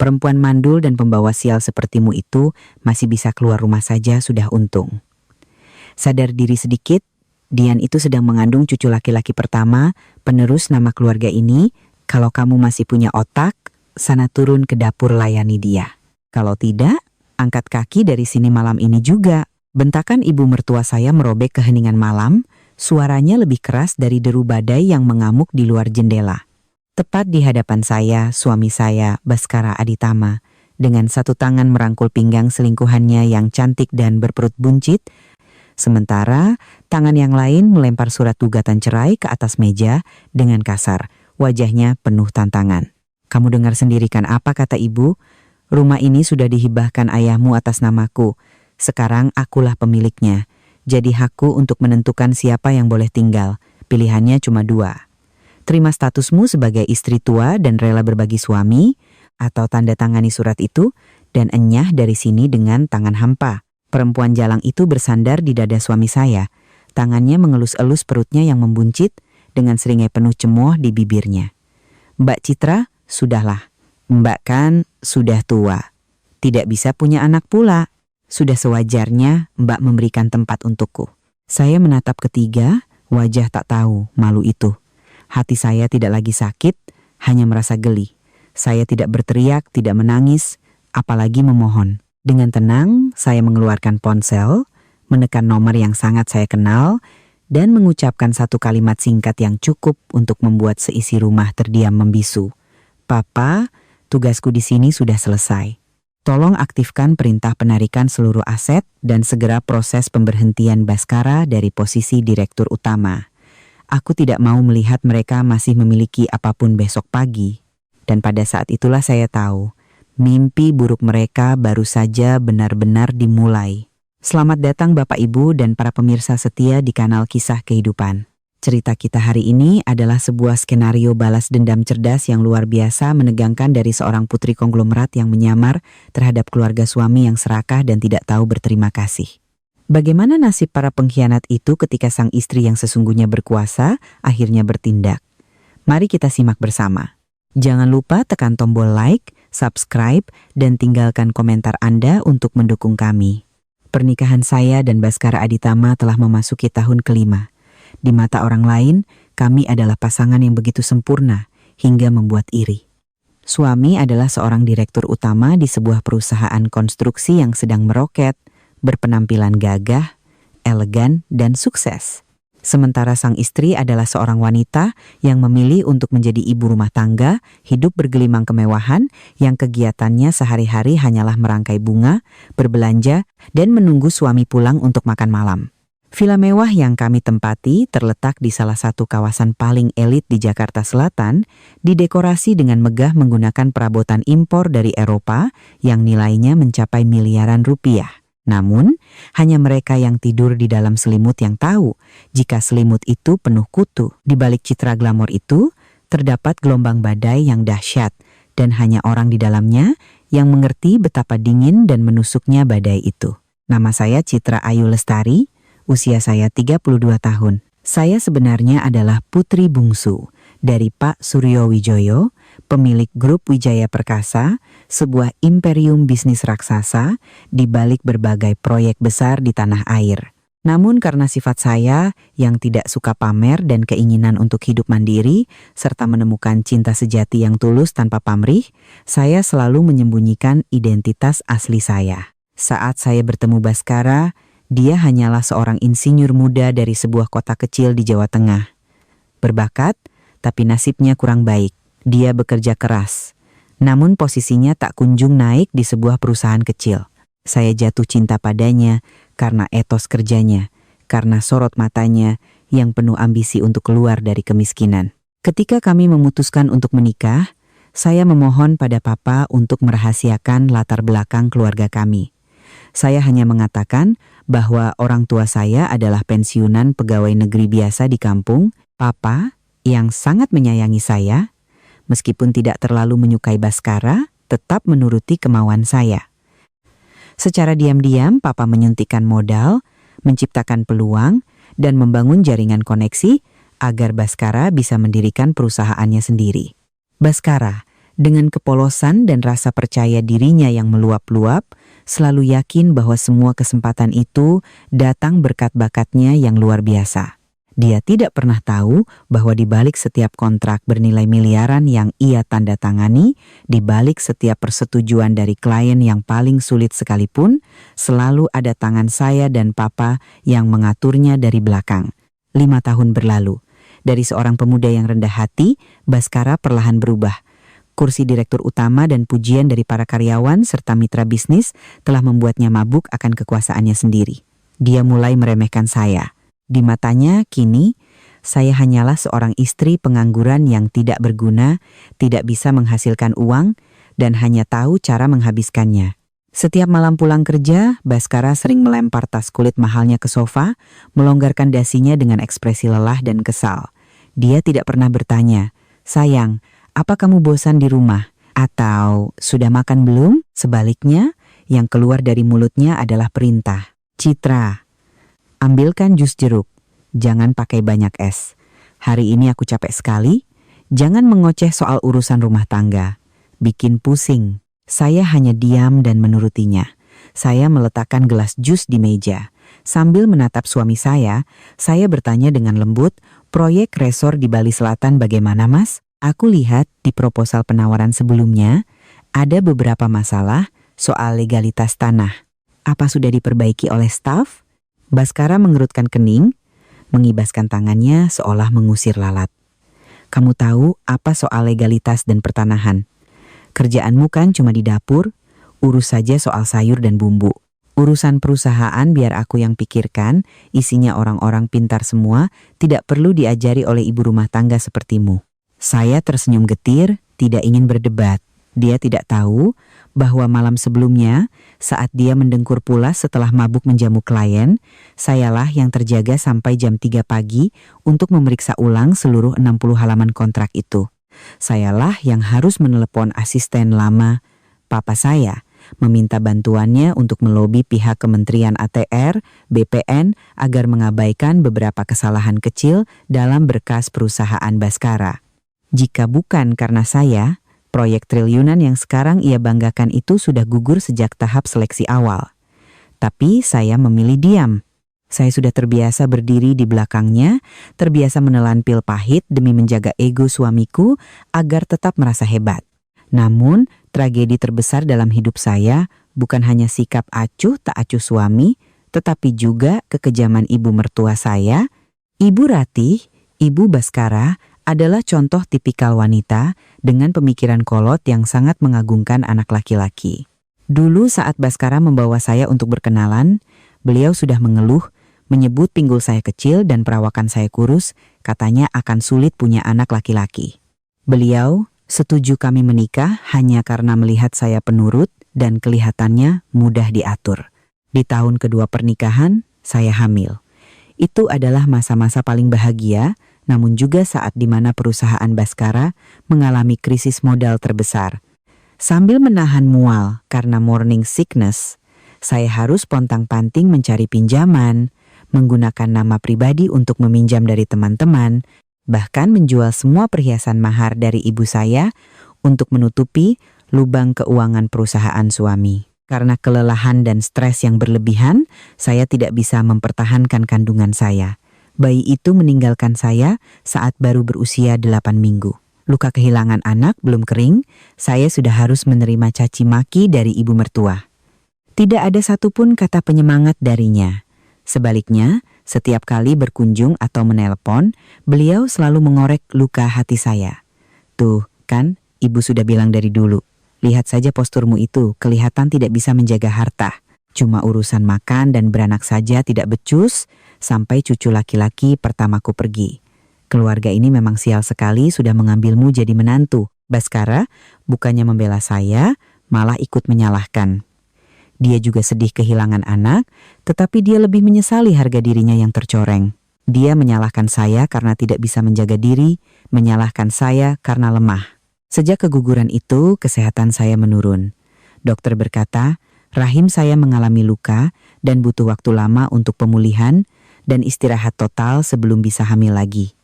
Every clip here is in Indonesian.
Perempuan mandul dan pembawa sial sepertimu itu masih bisa keluar rumah saja sudah untung. Sadar diri sedikit, Dian itu sedang mengandung cucu laki-laki pertama, penerus nama keluarga ini. Kalau kamu masih punya otak, sana turun ke dapur layani dia. Kalau tidak, angkat kaki dari sini malam ini juga. Bentakan ibu mertua saya merobek keheningan malam, suaranya lebih keras dari deru badai yang mengamuk di luar jendela. Tepat di hadapan saya, suami saya, Baskara Aditama, dengan satu tangan merangkul pinggang selingkuhannya yang cantik dan berperut buncit, sementara tangan yang lain melempar surat gugatan cerai ke atas meja dengan kasar, wajahnya penuh tantangan. Kamu dengar sendiri kan apa kata ibu? Rumah ini sudah dihibahkan ayahmu atas namaku. Sekarang akulah pemiliknya. Jadi hakku untuk menentukan siapa yang boleh tinggal. Pilihannya cuma dua. Terima statusmu sebagai istri tua dan rela berbagi suami, atau tanda tangani surat itu dan enyah dari sini dengan tangan hampa. Perempuan jalang itu bersandar di dada suami saya. Tangannya mengelus-elus perutnya yang membuncit dengan seringai penuh cemooh di bibirnya. Mbak Citra, sudahlah. Mbak kan sudah tua. Tidak bisa punya anak pula. Sudah sewajarnya Mbak memberikan tempat untukku. Saya menatap ketiga, wajah tak tahu malu itu. Hati saya tidak lagi sakit, hanya merasa geli. Saya tidak berteriak, tidak menangis, apalagi memohon. Dengan tenang, saya mengeluarkan ponsel, menekan nomor yang sangat saya kenal, dan mengucapkan satu kalimat singkat yang cukup untuk membuat seisi rumah terdiam membisu. Papa, tugasku di sini sudah selesai. Tolong aktifkan perintah penarikan seluruh aset dan segera proses pemberhentian Baskara dari posisi direktur utama. Aku tidak mau melihat mereka masih memiliki apapun besok pagi. Dan pada saat itulah saya tahu, mimpi buruk mereka baru saja benar-benar dimulai. Selamat datang Bapak Ibu dan para pemirsa setia di kanal Kisah Kehidupan. Cerita kita hari ini adalah sebuah skenario balas dendam cerdas yang luar biasa menegangkan dari seorang putri konglomerat yang menyamar terhadap keluarga suami yang serakah dan tidak tahu berterima kasih. Bagaimana nasib para pengkhianat itu ketika sang istri yang sesungguhnya berkuasa akhirnya bertindak? Mari kita simak bersama. Jangan lupa tekan tombol like, subscribe, dan tinggalkan komentar Anda untuk mendukung kami. Pernikahan saya dan Baskara Aditama telah memasuki tahun kelima. Di mata orang lain, kami adalah pasangan yang begitu sempurna hingga membuat iri. Suami adalah seorang direktur utama di sebuah perusahaan konstruksi yang sedang meroket, berpenampilan gagah, elegan, dan sukses. Sementara sang istri adalah seorang wanita yang memilih untuk menjadi ibu rumah tangga, hidup bergelimang kemewahan, yang kegiatannya sehari-hari hanyalah merangkai bunga, berbelanja, dan menunggu suami pulang untuk makan malam. Villa mewah yang kami tempati terletak di salah satu kawasan paling elit di Jakarta Selatan, didekorasi dengan megah menggunakan perabotan impor dari Eropa yang nilainya mencapai miliaran rupiah. Namun, hanya mereka yang tidur di dalam selimut yang tahu jika selimut itu penuh kutu. Di balik citra glamor itu, terdapat gelombang badai yang dahsyat dan hanya orang di dalamnya yang mengerti betapa dingin dan menusuknya badai itu. Nama saya Citra Ayu Lestari, usia saya 32 tahun. Saya sebenarnya adalah putri bungsu dari Pak Suryo Wijoyo, pemilik grup Wijaya Perkasa, sebuah imperium bisnis raksasa di balik berbagai proyek besar di tanah air. Namun karena sifat saya yang tidak suka pamer dan keinginan untuk hidup mandiri, serta menemukan cinta sejati yang tulus tanpa pamrih, saya selalu menyembunyikan identitas asli saya. Saat saya bertemu Baskara, dia hanyalah seorang insinyur muda dari sebuah kota kecil di Jawa Tengah. Berbakat, tapi nasibnya kurang baik. Dia bekerja keras, namun posisinya tak kunjung naik di sebuah perusahaan kecil. Saya jatuh cinta padanya karena etos kerjanya, karena sorot matanya yang penuh ambisi untuk keluar dari kemiskinan. Ketika kami memutuskan untuk menikah, saya memohon pada Papa untuk merahasiakan latar belakang keluarga kami. Saya hanya mengatakan bahwa orang tua saya adalah pensiunan pegawai negeri biasa di kampung. Papa, yang sangat menyayangi saya, meskipun tidak terlalu menyukai Baskara, tetap menuruti kemauan saya. Secara diam-diam, Papa menyuntikkan modal, menciptakan peluang, dan membangun jaringan koneksi agar Baskara bisa mendirikan perusahaannya sendiri. Baskara, Dengan kepolosan dan rasa percaya dirinya yang meluap-luap, selalu yakin bahwa semua kesempatan itu datang berkat bakatnya yang luar biasa. Dia tidak pernah tahu bahwa di balik setiap kontrak bernilai miliaran yang ia tanda tangani, di balik setiap persetujuan dari klien yang paling sulit sekalipun, selalu ada tangan saya dan papa yang mengaturnya dari belakang. 5 tahun berlalu. Dari seorang pemuda yang rendah hati, Baskara perlahan berubah. Kursi direktur utama dan pujian dari para karyawan serta mitra bisnis telah membuatnya mabuk akan kekuasaannya sendiri. Dia mulai meremehkan saya. Di matanya kini, saya hanyalah seorang istri pengangguran yang tidak berguna, tidak bisa menghasilkan uang, dan hanya tahu cara menghabiskannya. Setiap malam pulang kerja, Baskara sering melempar tas kulit mahalnya ke sofa, melonggarkan dasinya dengan ekspresi lelah dan kesal. Dia tidak pernah bertanya, "Sayang, apa kamu bosan di rumah?" Atau, "Sudah makan belum?" Sebaliknya, yang keluar dari mulutnya adalah perintah. "Citra, ambilkan jus jeruk. Jangan pakai banyak es. Hari ini aku capek sekali. Jangan mengoceh soal urusan rumah tangga. Bikin pusing." Saya hanya diam dan menurutinya. Saya meletakkan gelas jus di meja. Sambil menatap suami saya bertanya dengan lembut, "Proyek resor di Bali Selatan bagaimana, Mas? Aku lihat di proposal penawaran sebelumnya, ada beberapa masalah soal legalitas tanah. Apa sudah diperbaiki oleh staf?" Baskara mengerutkan kening, mengibaskan tangannya seolah mengusir lalat. "Kamu tahu apa soal legalitas dan pertanahan? Kerjaanmu kan cuma di dapur, urus saja soal sayur dan bumbu. Urusan perusahaan biar aku yang pikirkan, isinya orang-orang pintar semua, tidak perlu diajari oleh ibu rumah tangga sepertimu." Saya tersenyum getir, tidak ingin berdebat. Dia tidak tahu bahwa malam sebelumnya, saat dia mendengkur pulas setelah mabuk menjamu klien, sayalah yang terjaga sampai jam 3 pagi untuk memeriksa ulang seluruh 60 halaman kontrak itu. Sayalah yang harus menelepon asisten lama papa saya, meminta bantuannya untuk melobi pihak Kementerian ATR, BPN agar mengabaikan beberapa kesalahan kecil dalam berkas perusahaan Baskara. Jika bukan karena saya, proyek triliunan yang sekarang ia banggakan itu sudah gugur sejak tahap seleksi awal. Tapi saya memilih diam. Saya sudah terbiasa berdiri di belakangnya, terbiasa menelan pil pahit demi menjaga ego suamiku agar tetap merasa hebat. Namun, tragedi terbesar dalam hidup saya bukan hanya sikap acuh tak acuh suami, tetapi juga kekejaman ibu mertua saya. Ibu Ratih, Ibu Baskara, adalah contoh tipikal wanita dengan pemikiran kolot yang sangat mengagungkan anak laki-laki. Dulu saat Baskara membawa saya untuk berkenalan, beliau sudah mengeluh, menyebut pinggul saya kecil dan perawakan saya kurus, katanya akan sulit punya anak laki-laki. Beliau setuju kami menikah hanya karena melihat saya penurut dan kelihatannya mudah diatur. Di tahun kedua pernikahan, saya hamil. Itu adalah masa-masa paling bahagia, namun juga saat di mana perusahaan Baskara mengalami krisis modal terbesar. Sambil menahan mual karena morning sickness, saya harus pontang-panting mencari pinjaman, menggunakan nama pribadi untuk meminjam dari teman-teman, bahkan menjual semua perhiasan mahar dari ibu saya untuk menutupi lubang keuangan perusahaan suami. Karena kelelahan dan stres yang berlebihan, saya tidak bisa mempertahankan kandungan saya. Bayi itu meninggalkan saya saat baru berusia 8 minggu. Luka kehilangan anak belum kering, saya sudah harus menerima caci maki dari ibu mertua. Tidak ada satupun kata penyemangat darinya. Sebaliknya, setiap kali berkunjung atau menelpon, beliau selalu mengorek luka hati saya. "Tuh, kan, ibu sudah bilang dari dulu. Lihat saja posturmu itu, kelihatan tidak bisa menjaga harta. Cuma urusan makan dan beranak saja tidak becus, sampai cucu laki-laki pertamaku pergi. Keluarga ini memang sial sekali sudah mengambilmu jadi menantu." Baskara bukannya membela saya, malah ikut menyalahkan. Dia juga sedih kehilangan anak, tetapi dia lebih menyesali harga dirinya yang tercoreng. Dia menyalahkan saya karena tidak bisa menjaga diri, menyalahkan saya karena lemah. Sejak keguguran itu, kesehatan saya menurun. Dokter berkata, rahim saya mengalami luka dan butuh waktu lama untuk pemulihan dan istirahat total sebelum bisa hamil lagi.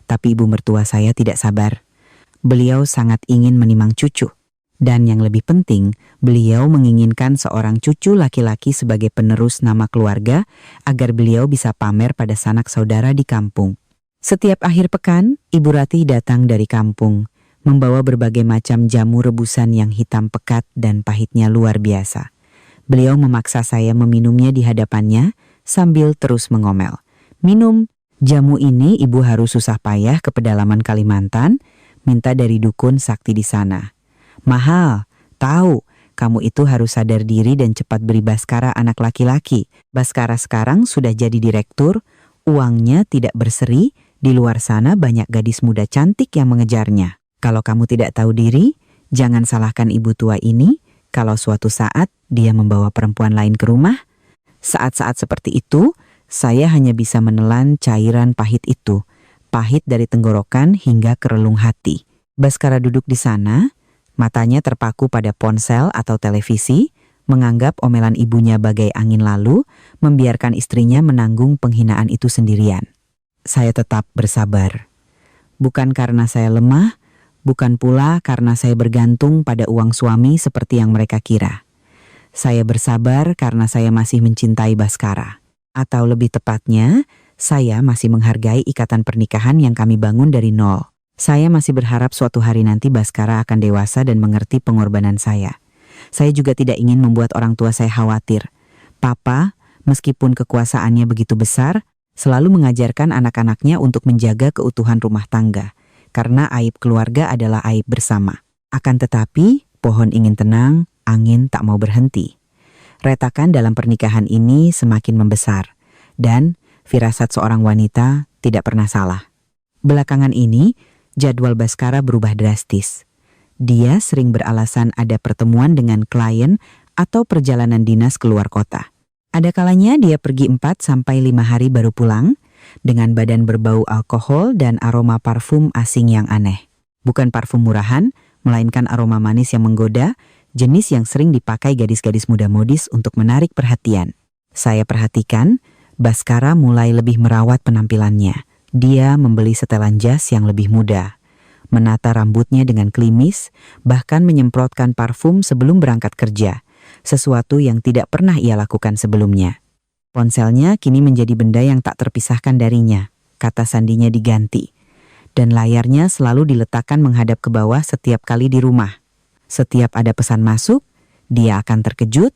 Tapi ibu mertua saya tidak sabar. Beliau sangat ingin menimang cucu. Dan yang lebih penting, beliau menginginkan seorang cucu laki-laki sebagai penerus nama keluarga agar beliau bisa pamer pada sanak saudara di kampung. Setiap akhir pekan, Ibu Ratih datang dari kampung, membawa berbagai macam jamu rebusan yang hitam pekat dan pahitnya luar biasa. Beliau memaksa saya meminumnya di hadapannya sambil terus mengomel. "Minum, jamu ini ibu harus susah payah ke pedalaman Kalimantan, minta dari dukun sakti di sana. Mahal, tahu, kamu itu harus sadar diri dan cepat beri Baskara anak laki-laki. Baskara sekarang sudah jadi direktur, uangnya tidak berseri, di luar sana banyak gadis muda cantik yang mengejarnya. Kalau kamu tidak tahu diri, jangan salahkan ibu tua ini kalau suatu saat dia membawa perempuan lain ke rumah." Saat-saat seperti itu, saya hanya bisa menelan cairan pahit itu, pahit dari tenggorokan hingga ke relung hati. Baskara duduk di sana, matanya terpaku pada ponsel atau televisi, menganggap omelan ibunya bagai angin lalu, membiarkan istrinya menanggung penghinaan itu sendirian. Saya tetap bersabar. Bukan karena saya lemah, bukan pula karena saya bergantung pada uang suami seperti yang mereka kira. Saya bersabar karena saya masih mencintai Baskara. Atau lebih tepatnya, saya masih menghargai ikatan pernikahan yang kami bangun dari nol. Saya masih berharap suatu hari nanti Baskara akan dewasa dan mengerti pengorbanan saya. Saya juga tidak ingin membuat orang tua saya khawatir. Papa, meskipun kekuasaannya begitu besar, selalu mengajarkan anak-anaknya untuk menjaga keutuhan rumah tangga. Karena aib keluarga adalah aib bersama. Akan tetapi, pohon ingin tenang, angin tak mau berhenti. Retakan dalam pernikahan ini semakin membesar. Dan firasat seorang wanita tidak pernah salah. Belakangan ini, jadwal Baskara berubah drastis. Dia sering beralasan ada pertemuan dengan klien atau perjalanan dinas keluar kota. Ada kalanya dia pergi 4-5 hari baru pulang, dengan badan berbau alkohol dan aroma parfum asing yang aneh. Bukan parfum murahan, melainkan aroma manis yang menggoda, jenis yang sering dipakai gadis-gadis muda modis untuk menarik perhatian. Saya perhatikan, Baskara mulai lebih merawat penampilannya. Dia membeli setelan jas yang lebih muda, menata rambutnya dengan klimis, bahkan menyemprotkan parfum sebelum berangkat kerja, sesuatu yang tidak pernah ia lakukan sebelumnya. Ponselnya kini menjadi benda yang tak terpisahkan darinya, kata sandinya diganti, dan layarnya selalu diletakkan menghadap ke bawah setiap kali di rumah. Setiap ada pesan masuk, dia akan terkejut,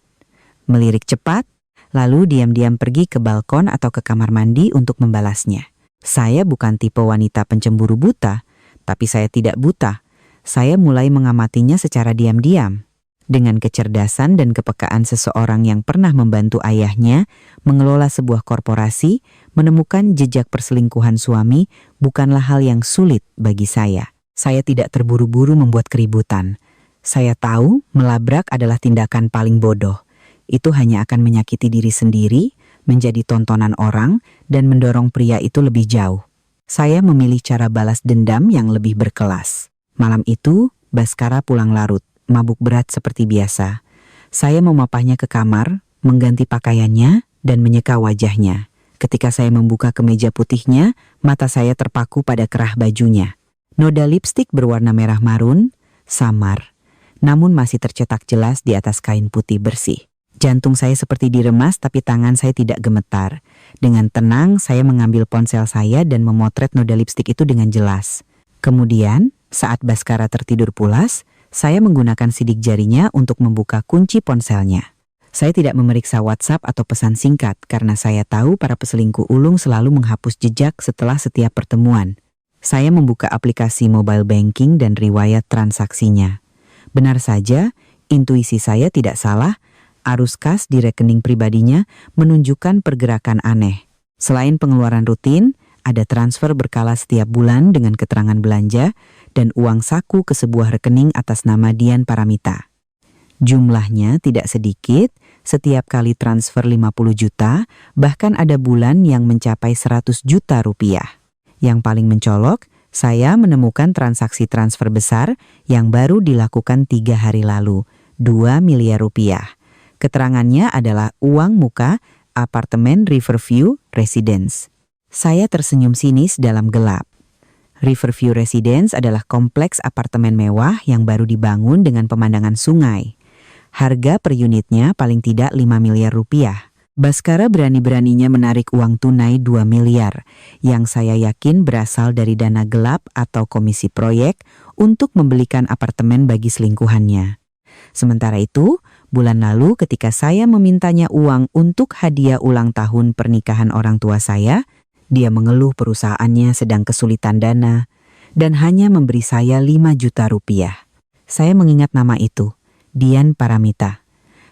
melirik cepat, lalu diam-diam pergi ke balkon atau ke kamar mandi untuk membalasnya. Saya bukan tipe wanita pencemburu buta, tapi saya tidak buta. Saya mulai mengamatinya secara diam-diam. Dengan kecerdasan dan kepekaan seseorang yang pernah membantu ayahnya mengelola sebuah korporasi, menemukan jejak perselingkuhan suami bukanlah hal yang sulit bagi saya. Saya tidak terburu-buru membuat keributan. Saya tahu melabrak adalah tindakan paling bodoh. Itu hanya akan menyakiti diri sendiri, menjadi tontonan orang, dan mendorong pria itu lebih jauh. Saya memilih cara balas dendam yang lebih berkelas. Malam itu, Baskara pulang larut, mabuk berat seperti biasa. Saya memapahnya ke kamar, mengganti pakaiannya, dan menyeka wajahnya. Ketika saya membuka kemeja putihnya, mata saya terpaku pada kerah bajunya. Noda lipstik berwarna merah marun, samar, namun masih tercetak jelas di atas kain putih bersih. Jantung saya seperti diremas, tapi tangan saya tidak gemetar. Dengan tenang, saya mengambil ponsel saya dan memotret noda lipstik itu dengan jelas. Kemudian, saat Baskara tertidur pulas, saya menggunakan sidik jarinya untuk membuka kunci ponselnya. Saya tidak memeriksa WhatsApp atau pesan singkat karena saya tahu para peselingkuh ulung selalu menghapus jejak setelah setiap pertemuan. Saya membuka aplikasi mobile banking dan riwayat transaksinya. Benar saja, intuisi saya tidak salah. Arus kas di rekening pribadinya menunjukkan pergerakan aneh. Selain pengeluaran rutin, ada transfer berkala setiap bulan dengan keterangan belanja dan uang saku ke sebuah rekening atas nama Dian Paramita. Jumlahnya tidak sedikit, setiap kali transfer 50 juta, bahkan ada bulan yang mencapai 100 juta rupiah. Yang paling mencolok, saya menemukan transaksi transfer besar yang baru dilakukan 3 hari lalu, 2 miliar rupiah. Keterangannya adalah uang muka apartemen Riverview Residence. Saya tersenyum sinis dalam gelap. Riverview Residence adalah kompleks apartemen mewah yang baru dibangun dengan pemandangan sungai. Harga per unitnya paling tidak 5 miliar rupiah. Baskara berani-beraninya menarik uang tunai 2 miliar, yang saya yakin berasal dari dana gelap atau komisi proyek untuk membelikan apartemen bagi selingkuhannya. Sementara itu, bulan lalu ketika saya memintanya uang untuk hadiah ulang tahun pernikahan orang tua saya, dia mengeluh perusahaannya sedang kesulitan dana dan hanya memberi saya 5 juta rupiah. Saya mengingat nama itu, Dian Paramita.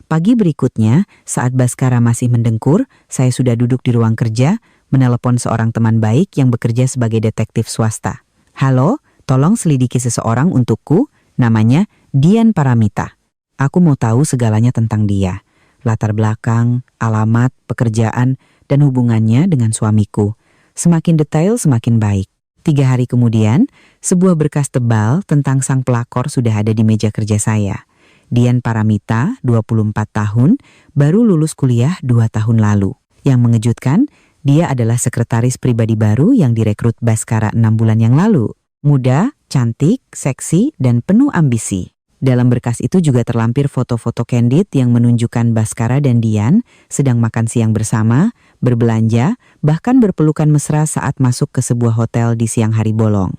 Pagi berikutnya, saat Baskara masih mendengkur, saya sudah duduk di ruang kerja, menelepon seorang teman baik yang bekerja sebagai detektif swasta. "Halo, tolong selidiki seseorang untukku, namanya Dian Paramita. Aku mau tahu segalanya tentang dia, latar belakang, alamat, pekerjaan, dan hubungannya dengan suamiku. Semakin detail semakin baik." 3 hari kemudian, sebuah berkas tebal tentang sang pelakor sudah ada di meja kerja saya. Dian Paramita, 24 tahun, baru lulus kuliah 2 tahun lalu. Yang mengejutkan, dia adalah sekretaris pribadi baru yang direkrut Baskara 6 bulan yang lalu. Muda, cantik, seksi, dan penuh ambisi. Dalam berkas itu juga terlampir foto-foto candid yang menunjukkan Baskara dan Dian sedang makan siang bersama, berbelanja, bahkan berpelukan mesra saat masuk ke sebuah hotel di siang hari bolong.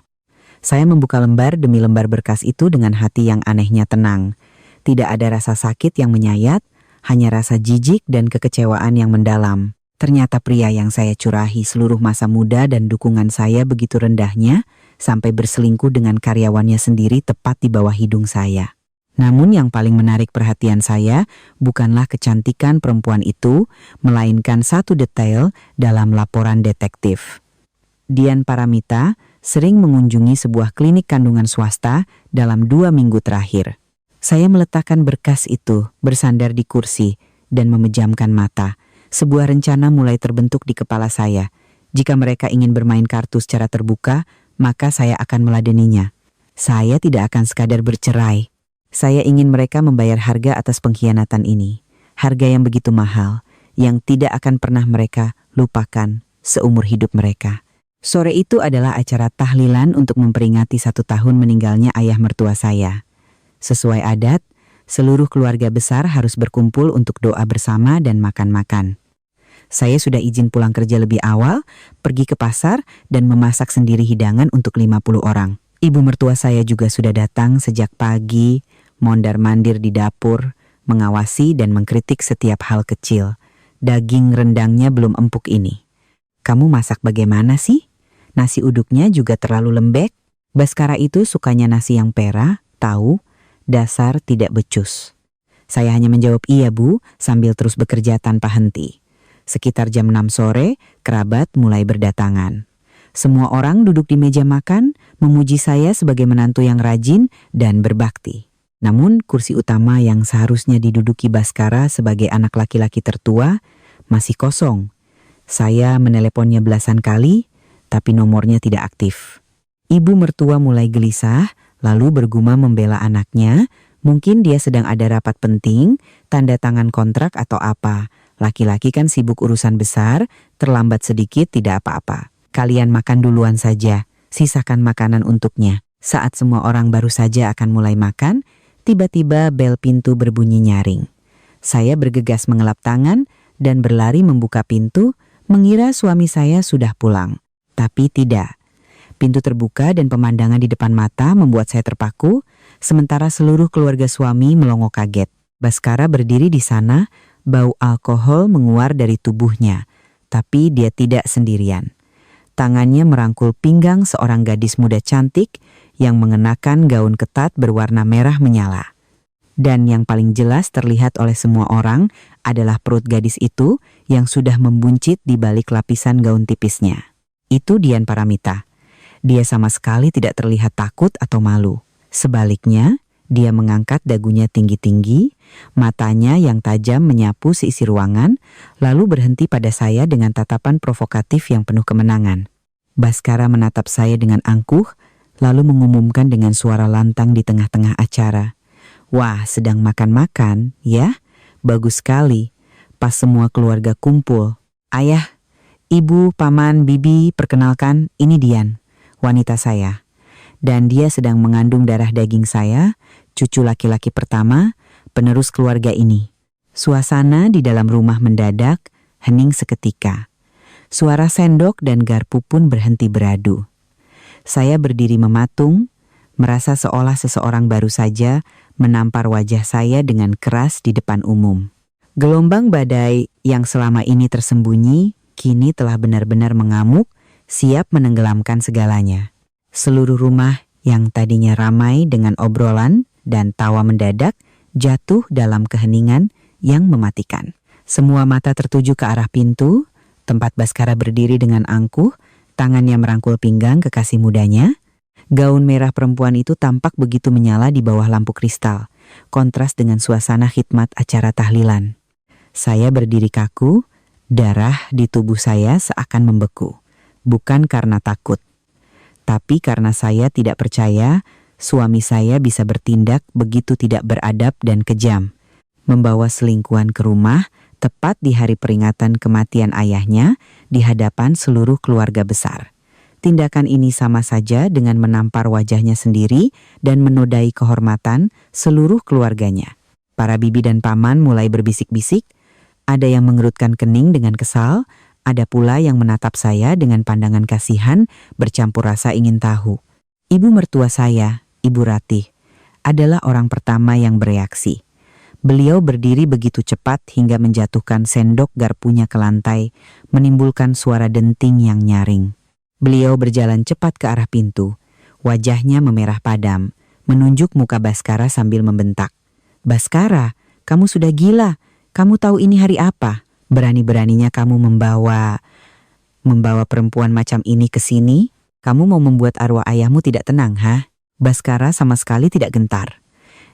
Saya membuka lembar demi lembar berkas itu dengan hati yang anehnya tenang. Tidak ada rasa sakit yang menyayat, hanya rasa jijik dan kekecewaan yang mendalam. Ternyata pria yang saya curahi seluruh masa muda dan dukungan saya begitu rendahnya, sampai berselingkuh dengan karyawannya sendiri tepat di bawah hidung saya. Namun yang paling menarik perhatian saya bukanlah kecantikan perempuan itu, melainkan satu detail dalam laporan detektif. Dian Paramita sering mengunjungi sebuah klinik kandungan swasta dalam 2 minggu terakhir. Saya meletakkan berkas itu, bersandar di kursi, dan memejamkan mata. Sebuah rencana mulai terbentuk di kepala saya. Jika mereka ingin bermain kartu secara terbuka, maka saya akan meladeninya. Saya tidak akan sekadar bercerai. Saya ingin mereka membayar harga atas pengkhianatan ini. Harga yang begitu mahal, yang tidak akan pernah mereka lupakan seumur hidup mereka. Sore itu adalah acara tahlilan untuk memperingati 1 tahun meninggalnya ayah mertua saya. Sesuai adat, seluruh keluarga besar harus berkumpul untuk doa bersama dan makan-makan. Saya sudah izin pulang kerja lebih awal, pergi ke pasar, dan memasak sendiri hidangan untuk 50 orang. Ibu mertua saya juga sudah datang sejak pagi, mondar-mandir di dapur, mengawasi dan mengkritik setiap hal kecil. Daging rendangnya belum empuk ini. "Kamu masak bagaimana sih? Nasi uduknya juga terlalu lembek." Baskara itu sukanya nasi yang pera, tahu, dasar tidak becus. Saya hanya menjawab iya bu, sambil terus bekerja tanpa henti. Sekitar jam 6 sore, kerabat mulai berdatangan. Semua orang duduk di meja makan, memuji saya sebagai menantu yang rajin dan berbakti. Namun kursi utama yang seharusnya diduduki Baskara sebagai anak laki-laki tertua masih kosong. Saya meneleponnya belasan kali, tapi nomornya tidak aktif. Ibu mertua mulai gelisah, lalu bergumam membela anaknya. Mungkin dia sedang ada rapat penting, tanda tangan kontrak atau apa. Laki-laki kan sibuk urusan besar, terlambat sedikit tidak apa-apa. Kalian makan duluan saja, sisakan makanan untuknya. Saat semua orang baru saja akan mulai makan, tiba-tiba bel pintu berbunyi nyaring. Saya bergegas mengelap tangan dan berlari membuka pintu, mengira suami saya sudah pulang. Tapi tidak. Pintu terbuka dan pemandangan di depan mata membuat saya terpaku, sementara seluruh keluarga suami melongo kaget. Baskara berdiri di sana, bau alkohol menguar dari tubuhnya, tapi dia tidak sendirian. Tangannya merangkul pinggang seorang gadis muda cantik yang mengenakan gaun ketat berwarna merah menyala. Dan yang paling jelas terlihat oleh semua orang adalah perut gadis itu yang sudah membuncit di balik lapisan gaun tipisnya. Itu Dian Paramita. Dia sama sekali tidak terlihat takut atau malu. Sebaliknya, dia mengangkat dagunya tinggi-tinggi, matanya yang tajam menyapu seisi ruangan, lalu berhenti pada saya dengan tatapan provokatif yang penuh kemenangan. Baskara menatap saya dengan angkuh, lalu mengumumkan dengan suara lantang di tengah-tengah acara. "Wah, sedang makan-makan, ya? Bagus sekali. Pas semua keluarga kumpul. Ayah, ibu, paman, bibi, perkenalkan, ini Dian. wanita saya. Dan dia sedang mengandung darah daging saya, cucu laki-laki pertama, penerus keluarga ini. Suasana di dalam rumah mendadak, hening seketika. Suara sendok dan garpu pun berhenti beradu. Saya berdiri mematung, merasa seolah seseorang baru saja menampar wajah saya dengan keras di depan umum. Gelombang badai yang selama ini tersembunyi, kini telah benar-benar mengamuk, siap menenggelamkan segalanya. Seluruh rumah yang tadinya ramai dengan obrolan dan tawa mendadak jatuh dalam keheningan yang mematikan. Semua mata tertuju ke arah pintu, tempat Baskara berdiri dengan angkuh, tangannya merangkul pinggang kekasih mudanya. Gaun merah perempuan itu tampak begitu menyala di bawah lampu kristal, kontras dengan suasana khidmat acara tahlilan. Saya berdiri kaku, darah di tubuh saya seakan membeku. Bukan karena takut, tapi karena saya tidak percaya suami saya bisa bertindak begitu tidak beradab dan kejam. Membawa selingkuhan ke rumah tepat di hari peringatan kematian ayahnya di hadapan seluruh keluarga besar. Tindakan ini sama saja dengan menampar wajahnya sendiri dan menodai kehormatan seluruh keluarganya. Para bibi dan paman mulai berbisik-bisik, ada yang mengerutkan kening dengan kesal, ada pula yang menatap saya dengan pandangan kasihan bercampur rasa ingin tahu. Ibu mertua saya, Ibu Ratih, adalah orang pertama yang bereaksi. Beliau berdiri begitu cepat hingga menjatuhkan sendok garpunya ke lantai, menimbulkan suara denting yang nyaring. Beliau berjalan cepat ke arah pintu. Wajahnya memerah padam, menunjuk muka Baskara sambil membentak. "Baskara, kamu sudah gila. Kamu tahu ini hari apa? Berani-beraninya kamu membawa perempuan macam ini ke sini? Kamu mau membuat arwah ayahmu tidak tenang, ha?" Baskara sama sekali tidak gentar.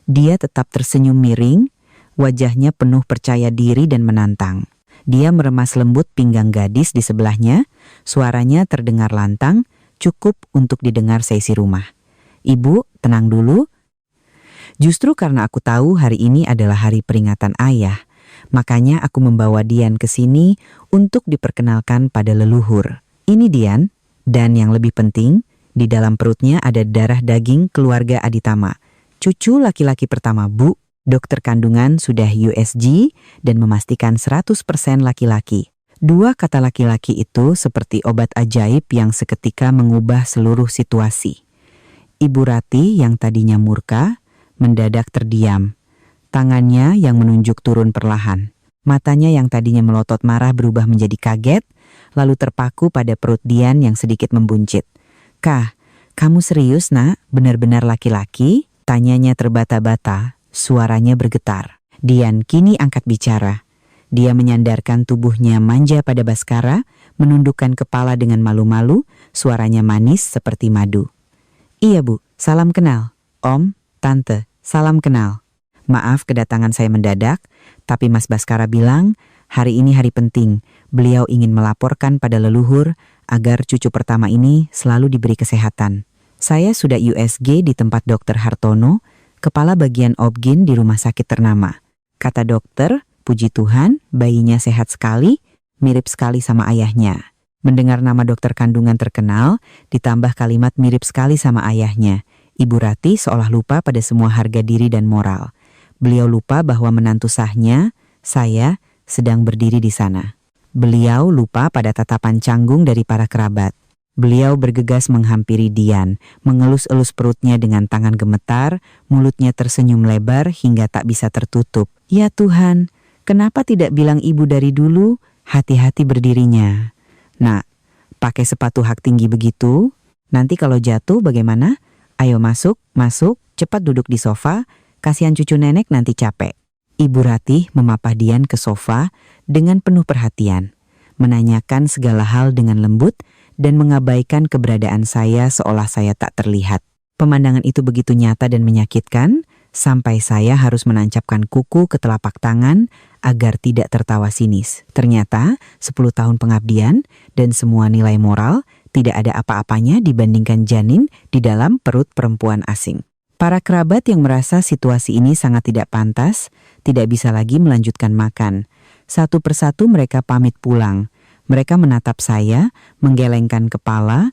Dia tetap tersenyum miring, wajahnya penuh percaya diri dan menantang. Dia meremas lembut pinggang gadis di sebelahnya, suaranya terdengar lantang, cukup untuk didengar seisi rumah. "Ibu, tenang dulu. Justru karena aku tahu hari ini adalah hari peringatan ayah, makanya aku membawa Dian ke sini untuk diperkenalkan pada leluhur. Ini Dian, dan yang lebih penting, di dalam perutnya ada darah daging keluarga Aditama. Cucu laki-laki pertama, Bu. Dokter kandungan sudah USG dan memastikan 100% laki-laki. Dua kata laki-laki itu seperti obat ajaib yang seketika mengubah seluruh situasi. Ibu Rati yang tadinya murka, mendadak terdiam. Tangannya yang menunjuk turun perlahan. Matanya yang tadinya melotot marah berubah menjadi kaget, lalu terpaku pada perut Dian yang sedikit membuncit. "Kah, kamu serius, Nak? Benar-benar laki-laki?" Tanyanya terbata-bata, suaranya bergetar. Dian kini angkat bicara. Dia menyandarkan tubuhnya manja pada Baskara, menundukkan kepala dengan malu-malu, suaranya manis seperti madu. "Iya, Bu, salam kenal. Om, Tante, salam kenal. Maaf kedatangan saya mendadak, tapi Mas Baskara bilang hari ini hari penting. Beliau ingin melaporkan pada leluhur agar cucu pertama ini selalu diberi kesehatan. Saya sudah USG di tempat Dokter Hartono, kepala bagian obgyn di rumah sakit ternama. Kata dokter, puji Tuhan, bayinya sehat sekali, mirip sekali sama ayahnya." Mendengar nama dokter kandungan terkenal, ditambah kalimat mirip sekali sama ayahnya, Ibu Rati seolah lupa pada semua harga diri dan moral. Beliau lupa bahwa menantu sahnya, saya, sedang berdiri di sana. Beliau lupa pada tatapan canggung dari para kerabat. Beliau bergegas menghampiri Dian, mengelus-elus perutnya dengan tangan gemetar, mulutnya tersenyum lebar hingga tak bisa tertutup. "Ya Tuhan, kenapa tidak bilang ibu dari dulu? Hati-hati berdirinya. Nak, pakai sepatu hak tinggi begitu? Nanti kalau jatuh bagaimana? Ayo masuk, cepat duduk di sofa, kasihan cucu nenek nanti capek." Ibu Ratih memapah Dian ke sofa dengan penuh perhatian, menanyakan segala hal dengan lembut, dan mengabaikan keberadaan saya seolah saya tak terlihat. Pemandangan itu begitu nyata dan menyakitkan, sampai saya harus menancapkan kuku ke telapak tangan agar tidak tertawa sinis. Ternyata 10 tahun pengabdian dan semua nilai moral tidak ada apa-apanya dibandingkan janin di dalam perut perempuan asing. Para kerabat yang merasa situasi ini sangat tidak pantas, tidak bisa lagi melanjutkan makan. Satu persatu mereka pamit pulang. Mereka menatap saya, menggelengkan kepala,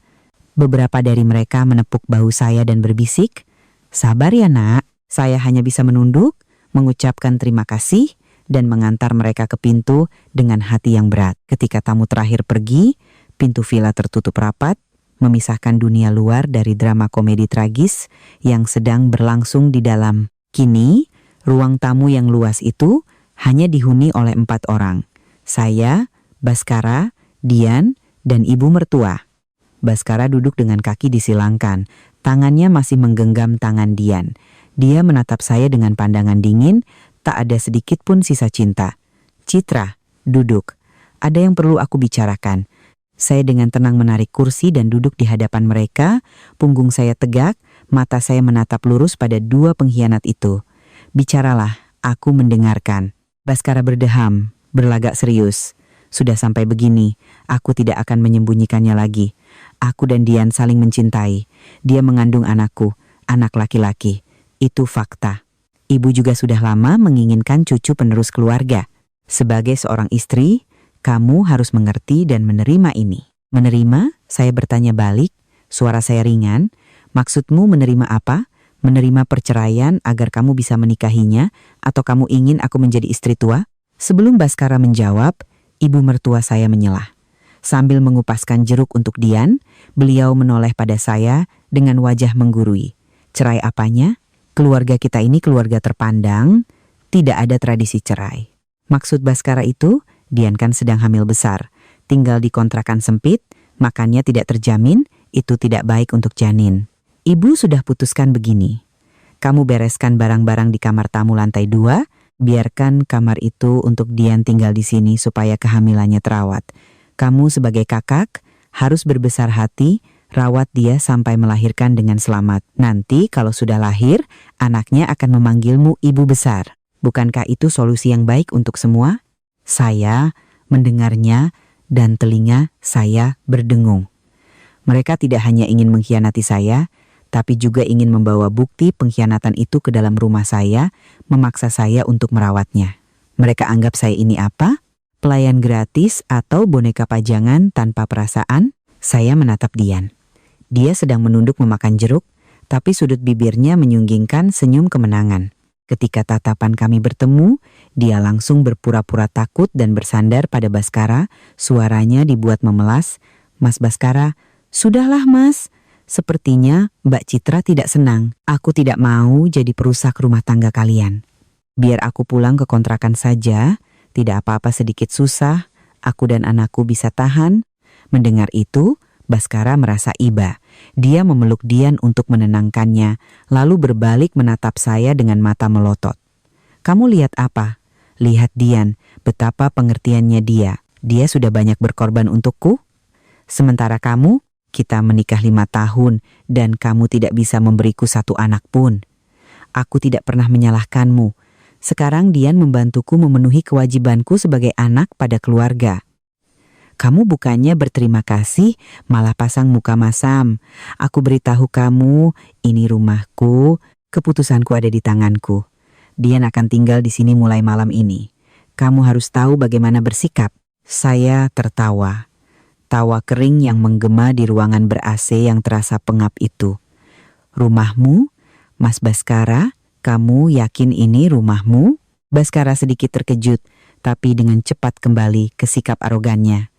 Beberapa dari mereka menepuk bahu saya dan berbisik, "Sabar ya nak." Saya hanya bisa menunduk, mengucapkan terima kasih, dan mengantar mereka ke pintu dengan hati yang berat. Ketika tamu terakhir pergi, pintu villa tertutup rapat, memisahkan dunia luar dari drama komedi tragis yang sedang berlangsung di dalam. Kini, ruang tamu yang luas itu hanya dihuni oleh 4 orang. Saya, Baskara, Dian, dan ibu mertua. Baskara duduk dengan kaki disilangkan, tangannya masih menggenggam tangan Dian. Dia menatap saya dengan pandangan dingin, tak ada sedikit pun sisa cinta. "Citra, duduk. Ada yang perlu aku bicarakan." Saya dengan tenang menarik kursi dan duduk di hadapan mereka, punggung saya tegak, mata saya menatap lurus pada 2 pengkhianat itu. "Bicaralah, aku mendengarkan." Baskara berdeham, berlagak serius. "Sudah sampai begini, aku tidak akan menyembunyikannya lagi. Aku dan Dian saling mencintai. Dia mengandung anakku, anak laki-laki. Itu fakta. Ibu juga sudah lama menginginkan cucu penerus keluarga. Sebagai seorang istri, kamu harus mengerti dan menerima ini." "Menerima?" Saya bertanya balik, suara saya ringan. "Maksudmu menerima apa? Menerima perceraian agar kamu bisa menikahinya, atau kamu ingin aku menjadi istri tua?" Sebelum Baskara menjawab, ibu mertua saya menyelah. Sambil mengupaskan jeruk untuk Dian, beliau menoleh pada saya dengan wajah menggurui. "Cerai apanya? Keluarga kita ini keluarga terpandang, tidak ada tradisi cerai." Maksud Baskara itu, Dian kan sedang hamil besar, tinggal di kontrakan sempit, makannya tidak terjamin, itu tidak baik untuk janin. Ibu sudah putuskan begini, kamu bereskan barang-barang di kamar tamu lantai 2, biarkan kamar itu untuk Dian tinggal di sini supaya kehamilannya terawat. Kamu sebagai kakak harus berbesar hati, rawat dia sampai melahirkan dengan selamat. Nanti kalau sudah lahir, anaknya akan memanggilmu ibu besar. Bukankah itu solusi yang baik untuk semua? Saya mendengarnya dan telinga saya berdengung. Mereka tidak hanya ingin mengkhianati saya, tapi juga ingin membawa bukti pengkhianatan itu ke dalam rumah saya, memaksa saya untuk merawatnya. Mereka anggap saya ini apa? Pelayan gratis atau boneka pajangan tanpa perasaan? Saya menatap Dian. Dia sedang menunduk memakan jeruk, tapi sudut bibirnya menyunggingkan senyum kemenangan. Ketika tatapan kami bertemu, dia langsung berpura-pura takut dan bersandar pada Baskara, suaranya dibuat memelas. "Mas Baskara, sudahlah mas. Sepertinya Mbak Citra tidak senang. Aku tidak mau jadi perusak rumah tangga kalian. Biar aku pulang ke kontrakan saja, tidak apa-apa sedikit susah, aku dan anakku bisa tahan." Mendengar itu, Baskara merasa iba. Dia memeluk Dian untuk menenangkannya, lalu berbalik menatap saya dengan mata melotot. "Kamu lihat apa?" "Lihat Dian, betapa pengertiannya dia. Dia sudah banyak berkorban untukku. Sementara kamu, kita menikah 5 tahun dan kamu tidak bisa memberiku 1 anak pun. Aku tidak pernah menyalahkanmu. Sekarang Dian membantuku memenuhi kewajibanku sebagai anak pada keluarga. Kamu bukannya berterima kasih, malah pasang muka masam. Aku beritahu kamu, ini rumahku, keputusanku ada di tanganku. Dian akan tinggal di sini mulai malam ini. Kamu harus tahu bagaimana bersikap." Saya tertawa. Tawa kering yang menggema di ruangan ber-AC yang terasa pengap itu. "Rumahmu? Mas Baskara, kamu yakin ini rumahmu?" Baskara sedikit terkejut, tapi dengan cepat kembali ke sikap arogannya.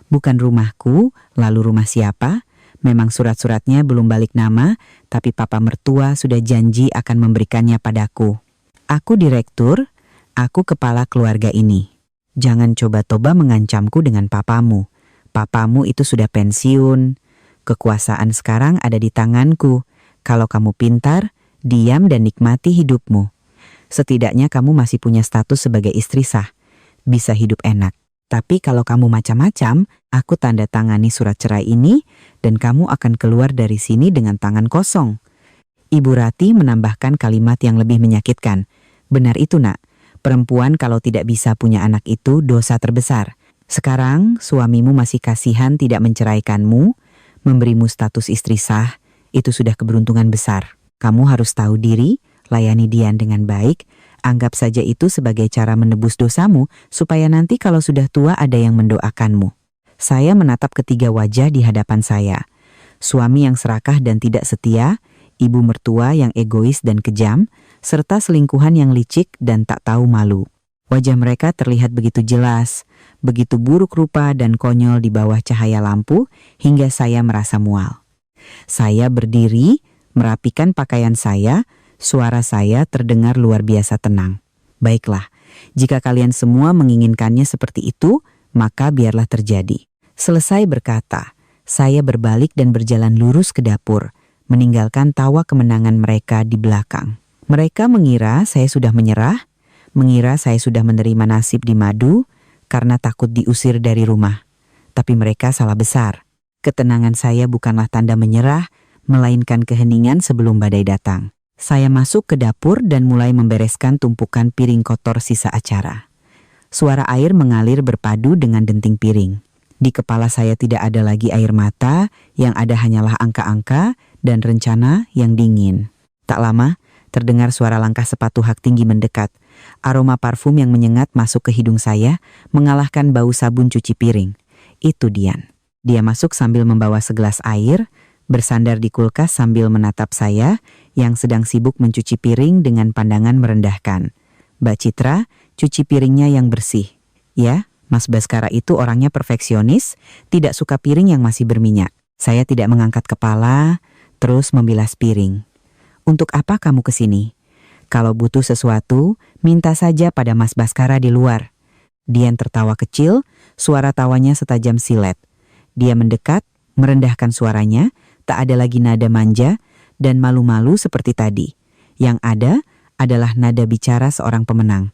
"Bukan rumahku, lalu rumah siapa? Memang surat-suratnya belum balik nama, tapi papa mertua sudah janji akan memberikannya padaku. Aku direktur, aku kepala keluarga ini. Jangan coba-coba mengancamku dengan papamu. Papamu itu sudah pensiun. Kekuasaan sekarang ada di tanganku. Kalau kamu pintar, diam dan nikmati hidupmu. Setidaknya kamu masih punya status sebagai istri sah. Bisa hidup enak. Tapi kalau kamu macam-macam, aku tanda tangani surat cerai ini dan kamu akan keluar dari sini dengan tangan kosong." Ibu Rati menambahkan kalimat yang lebih menyakitkan. "Benar itu nak, perempuan kalau tidak bisa punya anak itu dosa terbesar. Sekarang suamimu masih kasihan tidak menceraikanmu, memberimu status istri sah, itu sudah keberuntungan besar. Kamu harus tahu diri, layani Dian dengan baik. Anggap saja itu sebagai cara menebus dosamu, supaya nanti kalau sudah tua ada yang mendoakanmu." Saya menatap ketiga wajah di hadapan saya. suami yang serakah dan tidak setia, ibu mertua yang egois dan kejam, serta selingkuhan yang licik dan tak tahu malu. Wajah mereka terlihat begitu jelas, begitu buruk rupa dan konyol di bawah cahaya lampu hingga saya merasa mual. Saya berdiri, merapikan pakaian saya, suara saya terdengar luar biasa tenang. Baiklah, jika kalian semua menginginkannya seperti itu, maka biarlah terjadi. Selesai berkata, saya berbalik dan berjalan lurus ke dapur, meninggalkan tawa kemenangan mereka di belakang. Mereka mengira saya sudah menyerah, mengira saya sudah menerima nasib di madu karena takut diusir dari rumah. Tapi mereka salah besar. Ketenangan saya bukanlah tanda menyerah, melainkan keheningan sebelum badai datang. Saya masuk ke dapur dan mulai membereskan tumpukan piring kotor sisa acara. Suara air mengalir berpadu dengan denting piring. Di kepala saya tidak ada lagi air mata, yang ada hanyalah angka-angka dan rencana yang dingin. Tak lama, terdengar suara langkah sepatu hak tinggi mendekat. Aroma parfum yang menyengat masuk ke hidung saya, mengalahkan bau sabun cuci piring. Itu Dian. Dia masuk sambil membawa segelas air, bersandar di kulkas sambil menatap saya yang sedang sibuk mencuci piring dengan pandangan merendahkan. Mbak Citra, cuci piringnya yang bersih. Ya, Mas Baskara itu orangnya perfeksionis, tidak suka piring yang masih berminyak. Saya tidak mengangkat kepala, terus membilas piring. Untuk apa kamu kesini? Kalau butuh sesuatu, minta saja pada Mas Baskara di luar. Dian tertawa kecil, suara tawanya setajam silet. Dia mendekat, merendahkan suaranya, tak ada lagi nada manja dan malu-malu seperti tadi. Yang ada adalah nada bicara seorang pemenang.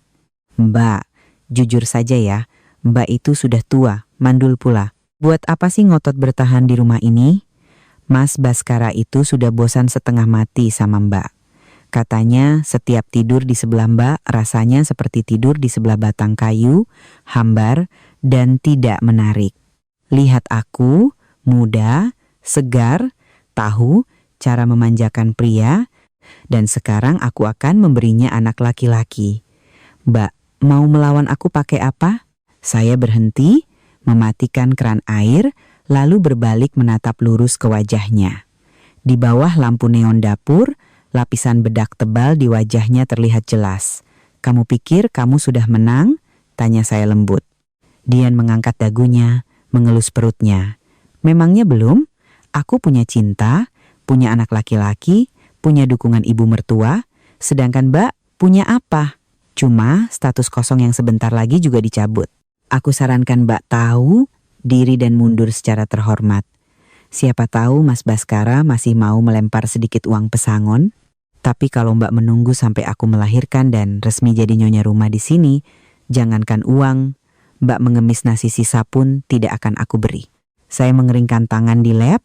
Mbak, jujur saja ya, Mbak itu sudah tua, mandul pula. Buat apa sih ngotot bertahan di rumah ini? Mas Baskara itu sudah bosan setengah mati sama Mbak. Katanya setiap tidur di sebelah Mbak rasanya seperti tidur di sebelah batang kayu, hambar, dan tidak menarik. Lihat aku, muda, segar, tahu cara memanjakan pria, dan sekarang aku akan memberinya anak laki-laki. Mbak, mau melawan aku pakai apa? Saya berhenti, mematikan keran air, lalu berbalik menatap lurus ke wajahnya. Di bawah lampu neon dapur, lapisan bedak tebal di wajahnya terlihat jelas. Kamu pikir kamu sudah menang? Tanya saya lembut. Dian mengangkat dagunya, mengelus perutnya. Memangnya belum? Aku punya cinta, punya anak laki-laki, punya dukungan ibu mertua, sedangkan Mbak punya apa? Cuma status kosong yang sebentar lagi juga dicabut. Aku sarankan Mbak tahu diri dan mundur secara terhormat. Siapa tahu Mas Baskara masih mau melempar sedikit uang pesangon. Tapi kalau Mbak menunggu sampai aku melahirkan dan resmi jadi nyonya rumah di sini, jangankan uang, Mbak mengemis nasi sisa pun tidak akan aku beri. Saya mengeringkan tangan di lap,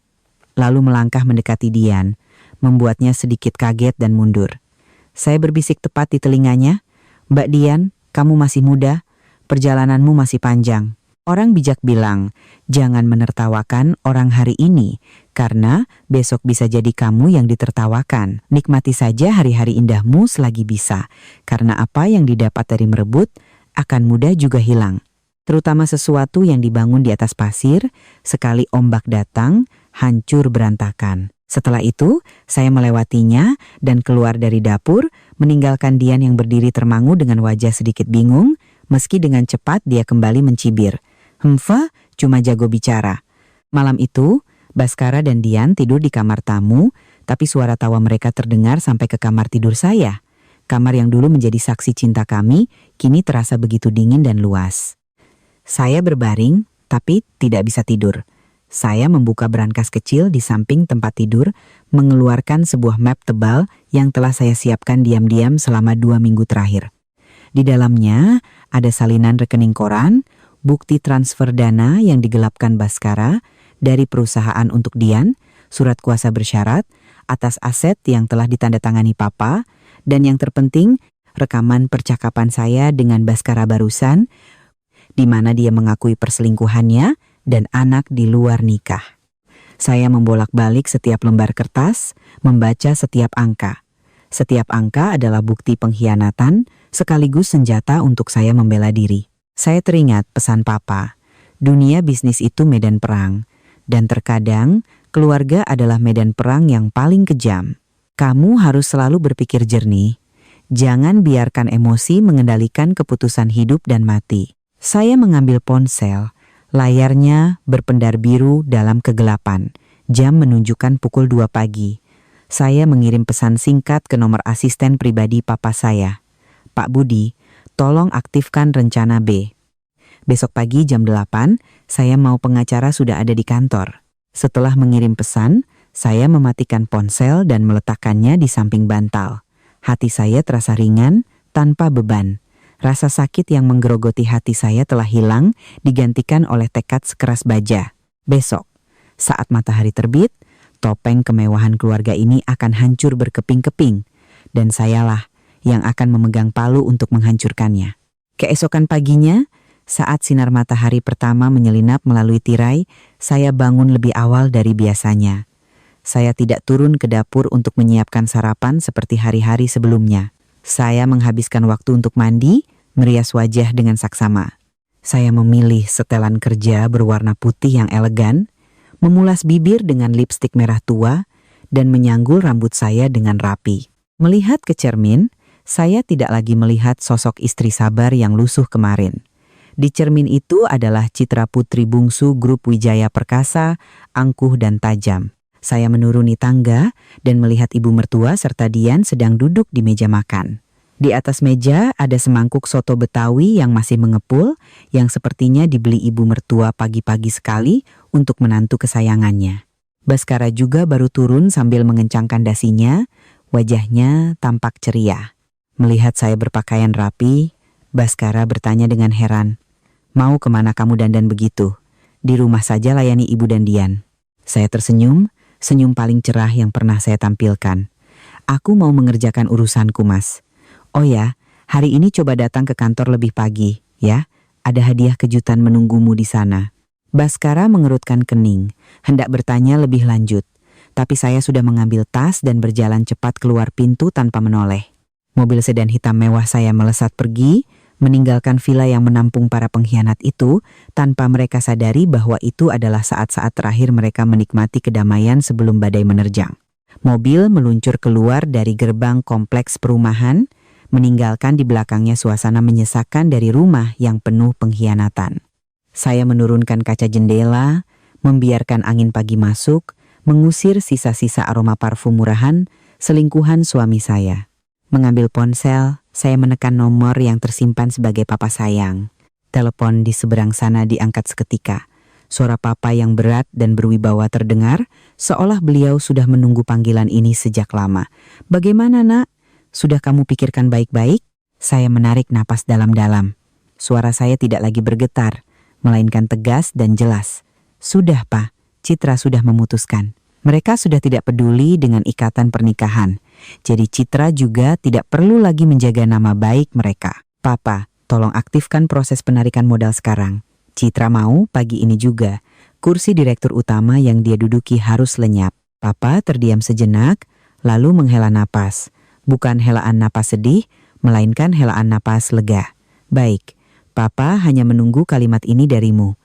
lalu melangkah mendekati Dian, membuatnya sedikit kaget dan mundur. Saya berbisik tepat di telinganya, Mbak Dian, kamu masih muda, perjalananmu masih panjang. Orang bijak bilang, jangan menertawakan orang hari ini, karena besok bisa jadi kamu yang ditertawakan. Nikmati saja hari-hari indahmu selagi bisa, karena apa yang didapat dari merebut akan mudah juga hilang. Terutama sesuatu yang dibangun di atas pasir, sekali ombak datang, hancur berantakan. Setelah itu, saya melewatinya dan keluar dari dapur, meninggalkan Dian yang berdiri termangu dengan wajah sedikit bingung, meski dengan cepat dia kembali mencibir. Cuma jago bicara. Malam itu, Baskara dan Dian tidur di kamar tamu, tapi suara tawa mereka terdengar sampai ke kamar tidur saya. Kamar yang dulu menjadi saksi cinta kami, kini terasa begitu dingin dan luas. Saya berbaring, tapi tidak bisa tidur. Saya membuka brankas kecil di samping tempat tidur, mengeluarkan sebuah map tebal yang telah saya siapkan diam-diam selama 2 minggu terakhir. Di dalamnya ada salinan rekening koran, bukti transfer dana yang digelapkan Baskara dari perusahaan untuk Dian, surat kuasa bersyarat atas aset yang telah ditandatangani Papa, dan yang terpenting, rekaman percakapan saya dengan Baskara barusan, di mana dia mengakui perselingkuhannya dan anak di luar nikah. Saya membolak-balik setiap lembar kertas, membaca setiap angka. Setiap angka adalah bukti pengkhianatan, sekaligus senjata untuk saya membela diri. Saya teringat pesan Papa, dunia bisnis itu medan perang, dan terkadang Keluarga adalah medan perang yang paling kejam. Kamu harus selalu berpikir jernih. Jangan biarkan emosi mengendalikan keputusan hidup dan mati. Saya mengambil ponsel. Layarnya berpendar biru dalam kegelapan. Jam menunjukkan pukul 2 pagi. Saya mengirim pesan singkat ke nomor asisten pribadi papa saya. Pak Budi, tolong aktifkan rencana B. Besok pagi jam 8, saya mau pengacara sudah ada di kantor. Setelah mengirim pesan, saya mematikan ponsel dan meletakkannya di samping bantal. Hati saya terasa ringan, tanpa beban. Rasa sakit yang menggerogoti hati saya telah hilang, digantikan oleh tekad sekeras baja. Besok, saat matahari terbit, topeng kemewahan keluarga ini akan hancur berkeping-keping. Dan sayalah yang akan memegang palu untuk menghancurkannya. Keesokan paginya, saat sinar matahari pertama menyelinap melalui tirai, saya bangun lebih awal dari biasanya. Saya tidak turun ke dapur untuk menyiapkan sarapan seperti hari-hari sebelumnya. Saya menghabiskan waktu untuk mandi, merias wajah dengan saksama. Saya memilih setelan kerja berwarna putih yang elegan, memulas bibir dengan lipstik merah tua, dan menyanggul rambut saya dengan rapi. Melihat ke cermin, saya tidak lagi melihat sosok istri sabar yang lusuh kemarin. Di cermin itu adalah citra putri bungsu grup Wijaya Perkasa, angkuh dan tajam. Saya menuruni tangga dan melihat ibu mertua serta Dian sedang duduk di meja makan. Di atas meja ada semangkuk soto Betawi yang masih mengepul, yang sepertinya dibeli ibu mertua pagi-pagi sekali untuk menantu kesayangannya. Baskara juga baru turun sambil mengencangkan dasinya, wajahnya tampak ceria. Melihat saya berpakaian rapi, Baskara bertanya dengan heran, "Mau kemana kamu dandan begitu? Di rumah saja layani ibu dan Dian." Saya tersenyum, senyum paling cerah yang pernah saya tampilkan. "Aku mau mengerjakan urusanku, Mas. Oh ya, hari ini coba datang ke kantor lebih pagi, ya. Ada hadiah kejutan menunggumu di sana." Baskara mengerutkan kening, hendak bertanya lebih lanjut. Tapi saya sudah mengambil tas dan berjalan cepat keluar pintu tanpa menoleh. Mobil sedan hitam mewah saya melesat pergi, meninggalkan villa yang menampung para pengkhianat itu, tanpa mereka sadari bahwa itu adalah saat-saat terakhir mereka menikmati kedamaian sebelum badai menerjang. Mobil meluncur keluar dari gerbang kompleks perumahan, meninggalkan di belakangnya suasana menyesakan dari rumah yang penuh pengkhianatan. Saya menurunkan kaca jendela, membiarkan angin pagi masuk, mengusir sisa-sisa aroma parfum murahan, selingkuhan suami saya. Mengambil ponsel, saya menekan nomor yang tersimpan sebagai papa sayang. Telepon di seberang sana diangkat seketika. Suara papa yang berat dan berwibawa terdengar, seolah beliau sudah menunggu panggilan ini sejak lama. "Bagaimana, Nak? Sudah kamu pikirkan baik-baik?" Saya menarik napas dalam-dalam. Suara saya tidak lagi bergetar, melainkan tegas dan jelas. "Sudah, Pak. Citra sudah memutuskan. Mereka sudah tidak peduli dengan ikatan pernikahan. Jadi Citra juga tidak perlu lagi menjaga nama baik mereka. Papa, tolong aktifkan proses penarikan modal sekarang. Citra mau pagi ini juga. Kursi direktur utama yang dia duduki harus lenyap." Papa terdiam sejenak, lalu menghela napas. Bukan helaan napas sedih, melainkan helaan napas lega. "Baik, Papa hanya menunggu kalimat ini darimu.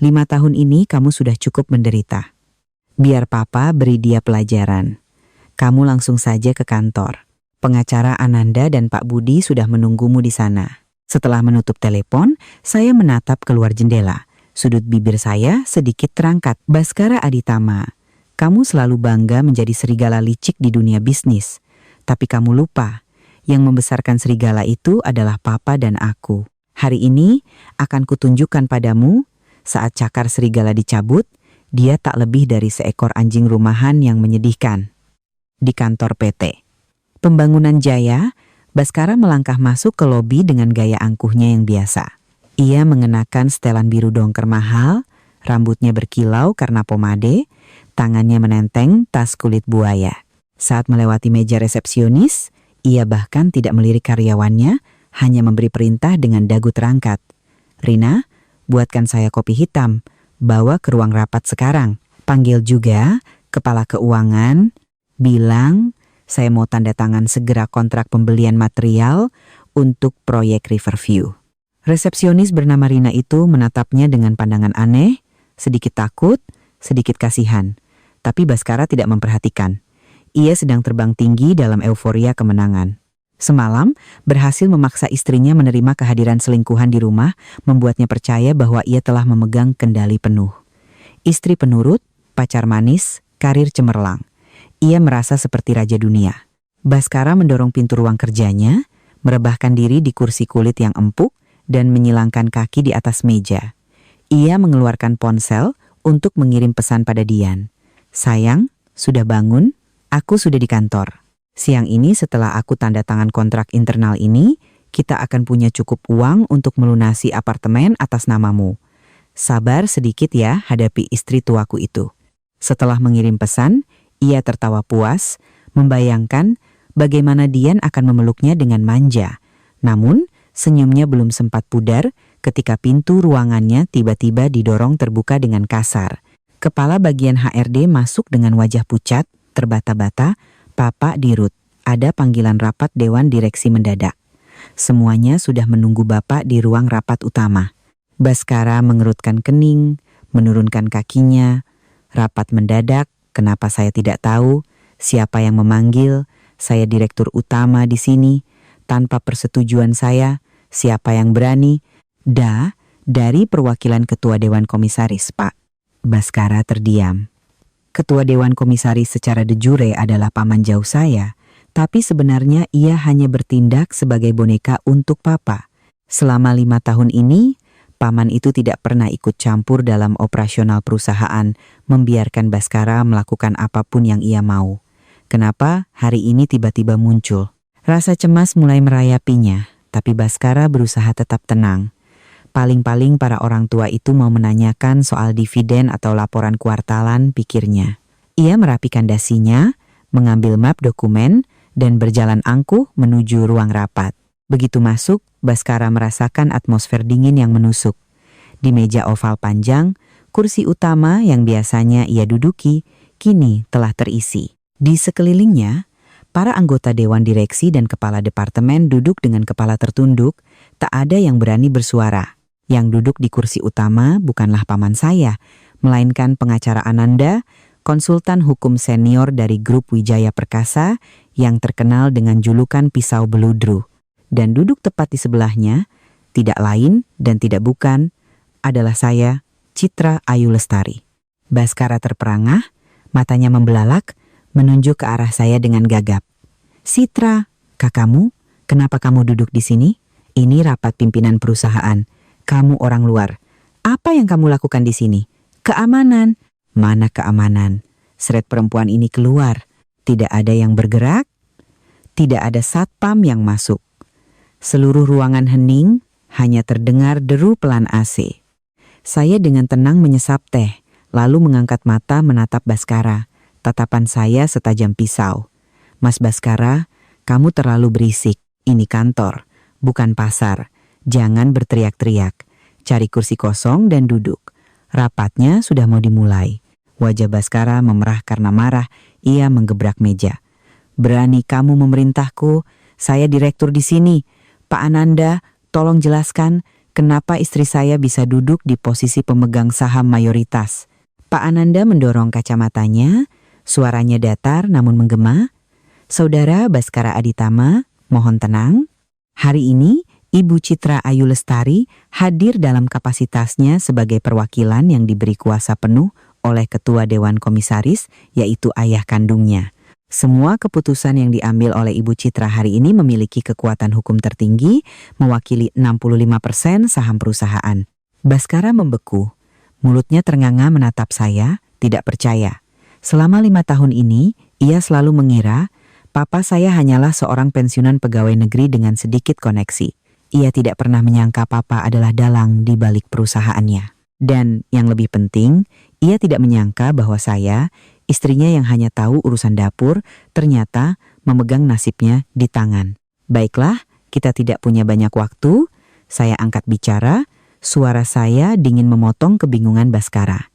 5 tahun ini kamu sudah cukup menderita. Biar Papa beri dia pelajaran. Kamu langsung saja ke kantor. Pengacara Ananda dan Pak Budi sudah menunggumu di sana." Setelah menutup telepon, saya menatap keluar jendela. Sudut bibir saya sedikit terangkat. "Baskara Aditama, kamu selalu bangga menjadi serigala licik di dunia bisnis. Tapi kamu lupa, yang membesarkan serigala itu adalah Papa dan aku. Hari ini akan kutunjukkan padamu, saat cakar serigala dicabut, dia tak lebih dari seekor anjing rumahan yang menyedihkan." Di kantor PT Pembangunan Jaya, Baskara melangkah masuk ke lobi dengan gaya angkuhnya yang biasa. Ia mengenakan setelan biru dongker mahal, rambutnya berkilau karena pomade, tangannya menenteng tas kulit buaya. Saat melewati meja resepsionis, ia bahkan tidak melirik karyawannya, hanya memberi perintah dengan dagu terangkat. "Rina, buatkan saya kopi hitam. Bawa ke ruang rapat sekarang. Panggil juga kepala keuangan. Bilang, saya mau tanda tangan segera kontrak pembelian material untuk proyek Riverview." Resepsionis bernama Rina itu menatapnya dengan pandangan aneh, sedikit takut, sedikit kasihan. Tapi Baskara tidak memperhatikan. Ia sedang terbang tinggi dalam euforia kemenangan. Semalam, berhasil memaksa istrinya menerima kehadiran selingkuhan di rumah, membuatnya percaya bahwa ia telah memegang kendali penuh. Istri penurut, pacar manis, karir cemerlang. Ia merasa seperti raja dunia. Baskara mendorong pintu ruang kerjanya, merebahkan diri di kursi kulit yang empuk, dan menyilangkan kaki di atas meja. Ia mengeluarkan ponsel untuk mengirim pesan pada Dian. "Sayang, sudah bangun? Aku sudah di kantor. Siang ini setelah aku tanda tangan kontrak internal ini, kita akan punya cukup uang untuk melunasi apartemen atas namamu. Sabar sedikit ya hadapi istri tuaku itu." Setelah mengirim pesan, ia tertawa puas, membayangkan bagaimana Dian akan memeluknya dengan manja. Namun, senyumnya belum sempat pudar ketika pintu ruangannya tiba-tiba didorong terbuka dengan kasar. Kepala bagian HRD masuk dengan wajah pucat, terbata-bata. "Papa Dirut, ada panggilan rapat Dewan Direksi mendadak. Semuanya sudah menunggu Bapak di ruang rapat utama." Baskara mengerutkan kening, menurunkan kakinya. "Rapat mendadak, kenapa saya tidak tahu? Siapa yang memanggil? Saya direktur utama di sini. Tanpa persetujuan saya, siapa yang berani?" Dari perwakilan Ketua Dewan Komisaris, Pak." Baskara terdiam. Ketua Dewan Komisaris secara de jure adalah paman jauh saya, tapi sebenarnya ia hanya bertindak sebagai boneka untuk Papa. Selama 5 tahun ini, paman itu tidak pernah ikut campur dalam operasional perusahaan, membiarkan Baskara melakukan apapun yang ia mau. Kenapa hari ini tiba-tiba muncul? Rasa cemas mulai merayapinya, tapi Baskara berusaha tetap tenang. Paling-paling para orang tua itu mau menanyakan soal dividen atau laporan kuartalan, pikirnya. Ia merapikan dasinya, mengambil map dokumen, dan berjalan angkuh menuju ruang rapat. Begitu masuk, Baskara merasakan atmosfer dingin yang menusuk. Di meja oval panjang, kursi utama yang biasanya ia duduki, kini telah terisi. Di sekelilingnya, para anggota Dewan Direksi dan kepala departemen duduk dengan kepala tertunduk, tak ada yang berani bersuara. Yang duduk di kursi utama bukanlah paman saya, melainkan pengacara Ananda, konsultan hukum senior dari grup Wijaya Perkasa yang terkenal dengan julukan pisau beludru. Dan duduk tepat di sebelahnya, tidak lain dan tidak bukan, adalah saya, Citra Ayu Lestari. Baskara terperangah, matanya membelalak, menunjuk ke arah saya dengan gagap. "Citra, kakakmu, kenapa kamu duduk di sini? Ini rapat pimpinan perusahaan. Kamu orang luar. Apa yang kamu lakukan di sini?" "Keamanan." "Mana keamanan?" Seret perempuan ini keluar. Tidak ada yang bergerak. Tidak ada satpam yang masuk. Seluruh ruangan hening, hanya terdengar deru pelan AC. Saya dengan tenang menyesap teh, lalu mengangkat mata menatap Baskara. Tatapan saya setajam pisau. "Mas Baskara, kamu terlalu berisik. Ini kantor, bukan pasar. Jangan berteriak-teriak. Cari kursi kosong dan duduk. Rapatnya sudah mau dimulai." Wajah Baskara memerah karena marah, ia menggebrak meja. "Berani kamu memerintahku? Saya direktur di sini. Pak Ananda, tolong jelaskan kenapa istri saya bisa duduk di posisi pemegang saham mayoritas." Pak Ananda mendorong kacamatanya, suaranya datar namun menggema. "Saudara Baskara Aditama, mohon tenang. Hari ini, Ibu Citra Ayu Lestari hadir dalam kapasitasnya sebagai perwakilan yang diberi kuasa penuh oleh Ketua Dewan Komisaris, yaitu ayah kandungnya. Semua keputusan yang diambil oleh Ibu Citra hari ini memiliki kekuatan hukum tertinggi, mewakili 65% saham perusahaan." Baskara membeku. Mulutnya ternganga menatap saya, tidak percaya. Selama 5 tahun ini, ia selalu mengira papa saya hanyalah seorang pensiunan pegawai negeri dengan sedikit koneksi. Ia tidak pernah menyangka papa adalah dalang di balik perusahaannya. Dan yang lebih penting, ia tidak menyangka bahwa saya, istrinya yang hanya tahu urusan dapur, ternyata memegang nasibnya di tangan. "Baiklah, kita tidak punya banyak waktu." Saya angkat bicara, suara saya dingin memotong kebingungan Baskara.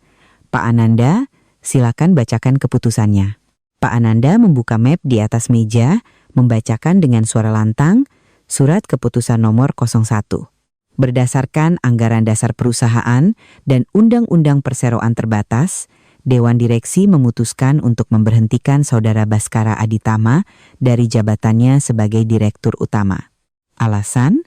"Pak Ananda, silakan bacakan keputusannya." Pak Ananda membuka map di atas meja, membacakan dengan suara lantang, Surat Keputusan Nomor 01. Berdasarkan anggaran dasar perusahaan dan Undang-Undang Perseroan Terbatas, Dewan Direksi memutuskan untuk memberhentikan Saudara Baskara Aditama dari jabatannya sebagai Direktur Utama. Alasan?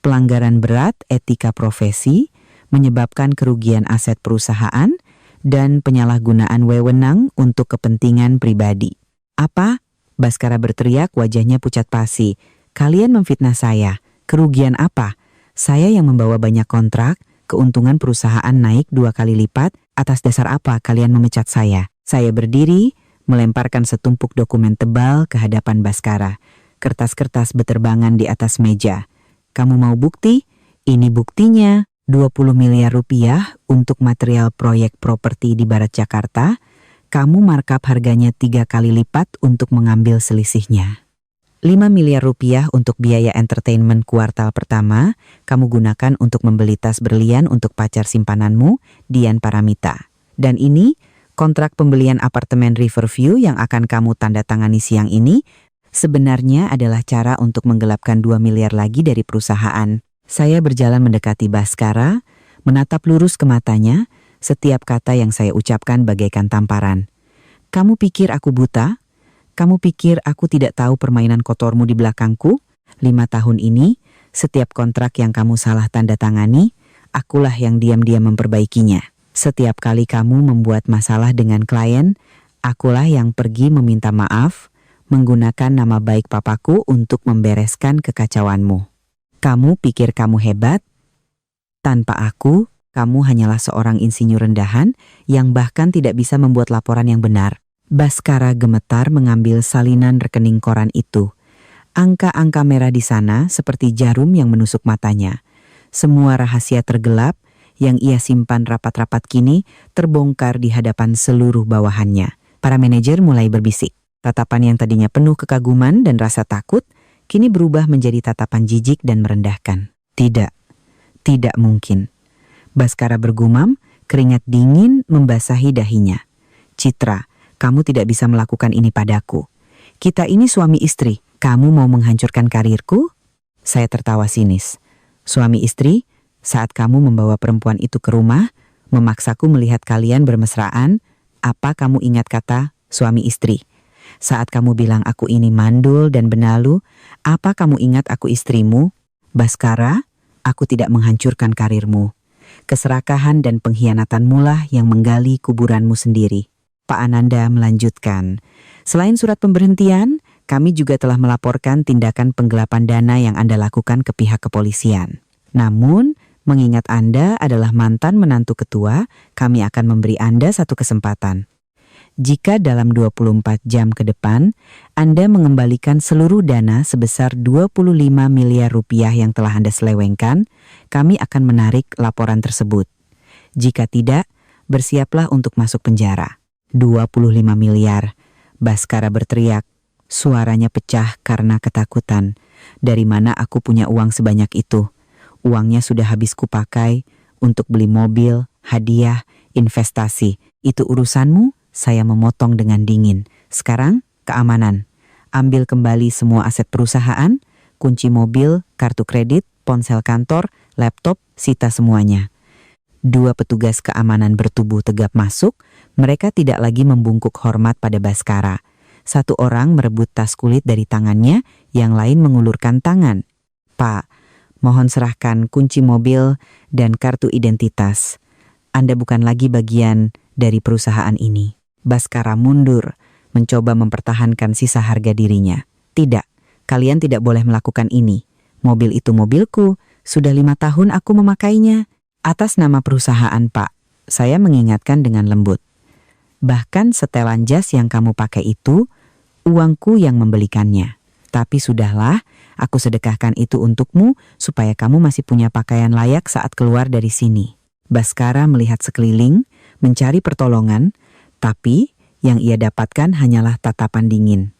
Pelanggaran berat etika profesi, menyebabkan kerugian aset perusahaan, dan penyalahgunaan wewenang untuk kepentingan pribadi. Apa? Baskara berteriak, wajahnya pucat pasi. Kalian memfitnah saya. Kerugian apa? Saya yang membawa banyak kontrak, keuntungan perusahaan naik 2 kali lipat. Atas dasar apa kalian memecat saya? Saya berdiri, melemparkan setumpuk dokumen tebal ke hadapan Baskara. Kertas-kertas beterbangan di atas meja. Kamu mau bukti? Ini buktinya. 20 miliar rupiah untuk material proyek properti di Barat Jakarta. Kamu markup harganya 3 kali lipat untuk mengambil selisihnya. 5 miliar rupiah untuk biaya entertainment kuartal pertama, kamu gunakan untuk membeli tas berlian untuk pacar simpananmu, Dian Paramita. Dan ini, kontrak pembelian apartemen Riverview yang akan kamu tanda tangani siang ini, sebenarnya adalah cara untuk menggelapkan 2 miliar lagi dari perusahaan. Saya berjalan mendekati Baskara, menatap lurus ke matanya, setiap kata yang saya ucapkan bagaikan tamparan. Kamu pikir aku buta? Kamu pikir aku tidak tahu permainan kotormu di belakangku? 5 tahun ini, setiap kontrak yang kamu salah tanda tangani, akulah yang diam-diam memperbaikinya. Setiap kali kamu membuat masalah dengan klien, akulah yang pergi meminta maaf, menggunakan nama baik papaku untuk membereskan kekacauanmu. Kamu pikir kamu hebat? Tanpa aku, kamu hanyalah seorang insinyur rendahan yang bahkan tidak bisa membuat laporan yang benar. Baskara gemetar mengambil salinan rekening koran itu. Angka-angka merah di sana seperti jarum yang menusuk matanya. Semua rahasia tergelap yang ia simpan rapat-rapat kini terbongkar di hadapan seluruh bawahannya. Para manajer mulai berbisik. Tatapan yang tadinya penuh kekaguman dan rasa takut, kini berubah menjadi tatapan jijik dan merendahkan. Tidak mungkin. Baskara bergumam, keringat dingin membasahi dahinya. Citra, kamu tidak bisa melakukan ini padaku. Kita ini suami istri. Kamu mau menghancurkan karirku? Saya tertawa sinis. Suami istri, saat kamu membawa perempuan itu ke rumah, memaksaku melihat kalian bermesraan, apa kamu ingat kata suami istri? Saat kamu bilang aku ini mandul dan benalu, apa kamu ingat aku istrimu? Baskara, aku tidak menghancurkan karirmu. Keserakahan dan pengkhianatanmu lah yang menggali kuburanmu sendiri. Pak Ananda melanjutkan, selain surat pemberhentian, kami juga telah melaporkan tindakan penggelapan dana yang Anda lakukan ke pihak kepolisian. Namun, mengingat Anda adalah mantan menantu ketua, kami akan memberi Anda satu kesempatan. Jika dalam 24 jam ke depan, Anda mengembalikan seluruh dana sebesar 25 miliar rupiah yang telah Anda selewengkan, kami akan menarik laporan tersebut. Jika tidak, bersiaplah untuk masuk penjara. 25 miliar, Baskara berteriak. Suaranya pecah karena ketakutan. Dari mana aku punya uang sebanyak itu? Uangnya sudah habis kupakai untuk beli mobil, hadiah, investasi. Itu urusanmu? Saya memotong dengan dingin. Sekarang, keamanan. Ambil kembali semua aset perusahaan, kunci mobil, kartu kredit, ponsel kantor, laptop, sita semuanya. 2 petugas keamanan bertubuh tegap masuk. Mereka tidak lagi membungkuk hormat pada Baskara. Satu orang merebut tas kulit dari tangannya, yang lain mengulurkan tangan. Pak, mohon serahkan kunci mobil dan kartu identitas. Anda bukan lagi bagian dari perusahaan ini. Baskara mundur, mencoba mempertahankan sisa harga dirinya. Tidak, kalian tidak boleh melakukan ini. Mobil itu mobilku, sudah 5 tahun aku memakainya. Atas nama perusahaan, Pak, saya mengingatkan dengan lembut. Bahkan setelan jas yang kamu pakai itu, uangku yang membelikannya. Tapi sudahlah, aku sedekahkan itu untukmu supaya kamu masih punya pakaian layak saat keluar dari sini. Baskara melihat sekeliling, mencari pertolongan, tapi yang ia dapatkan hanyalah tatapan dingin.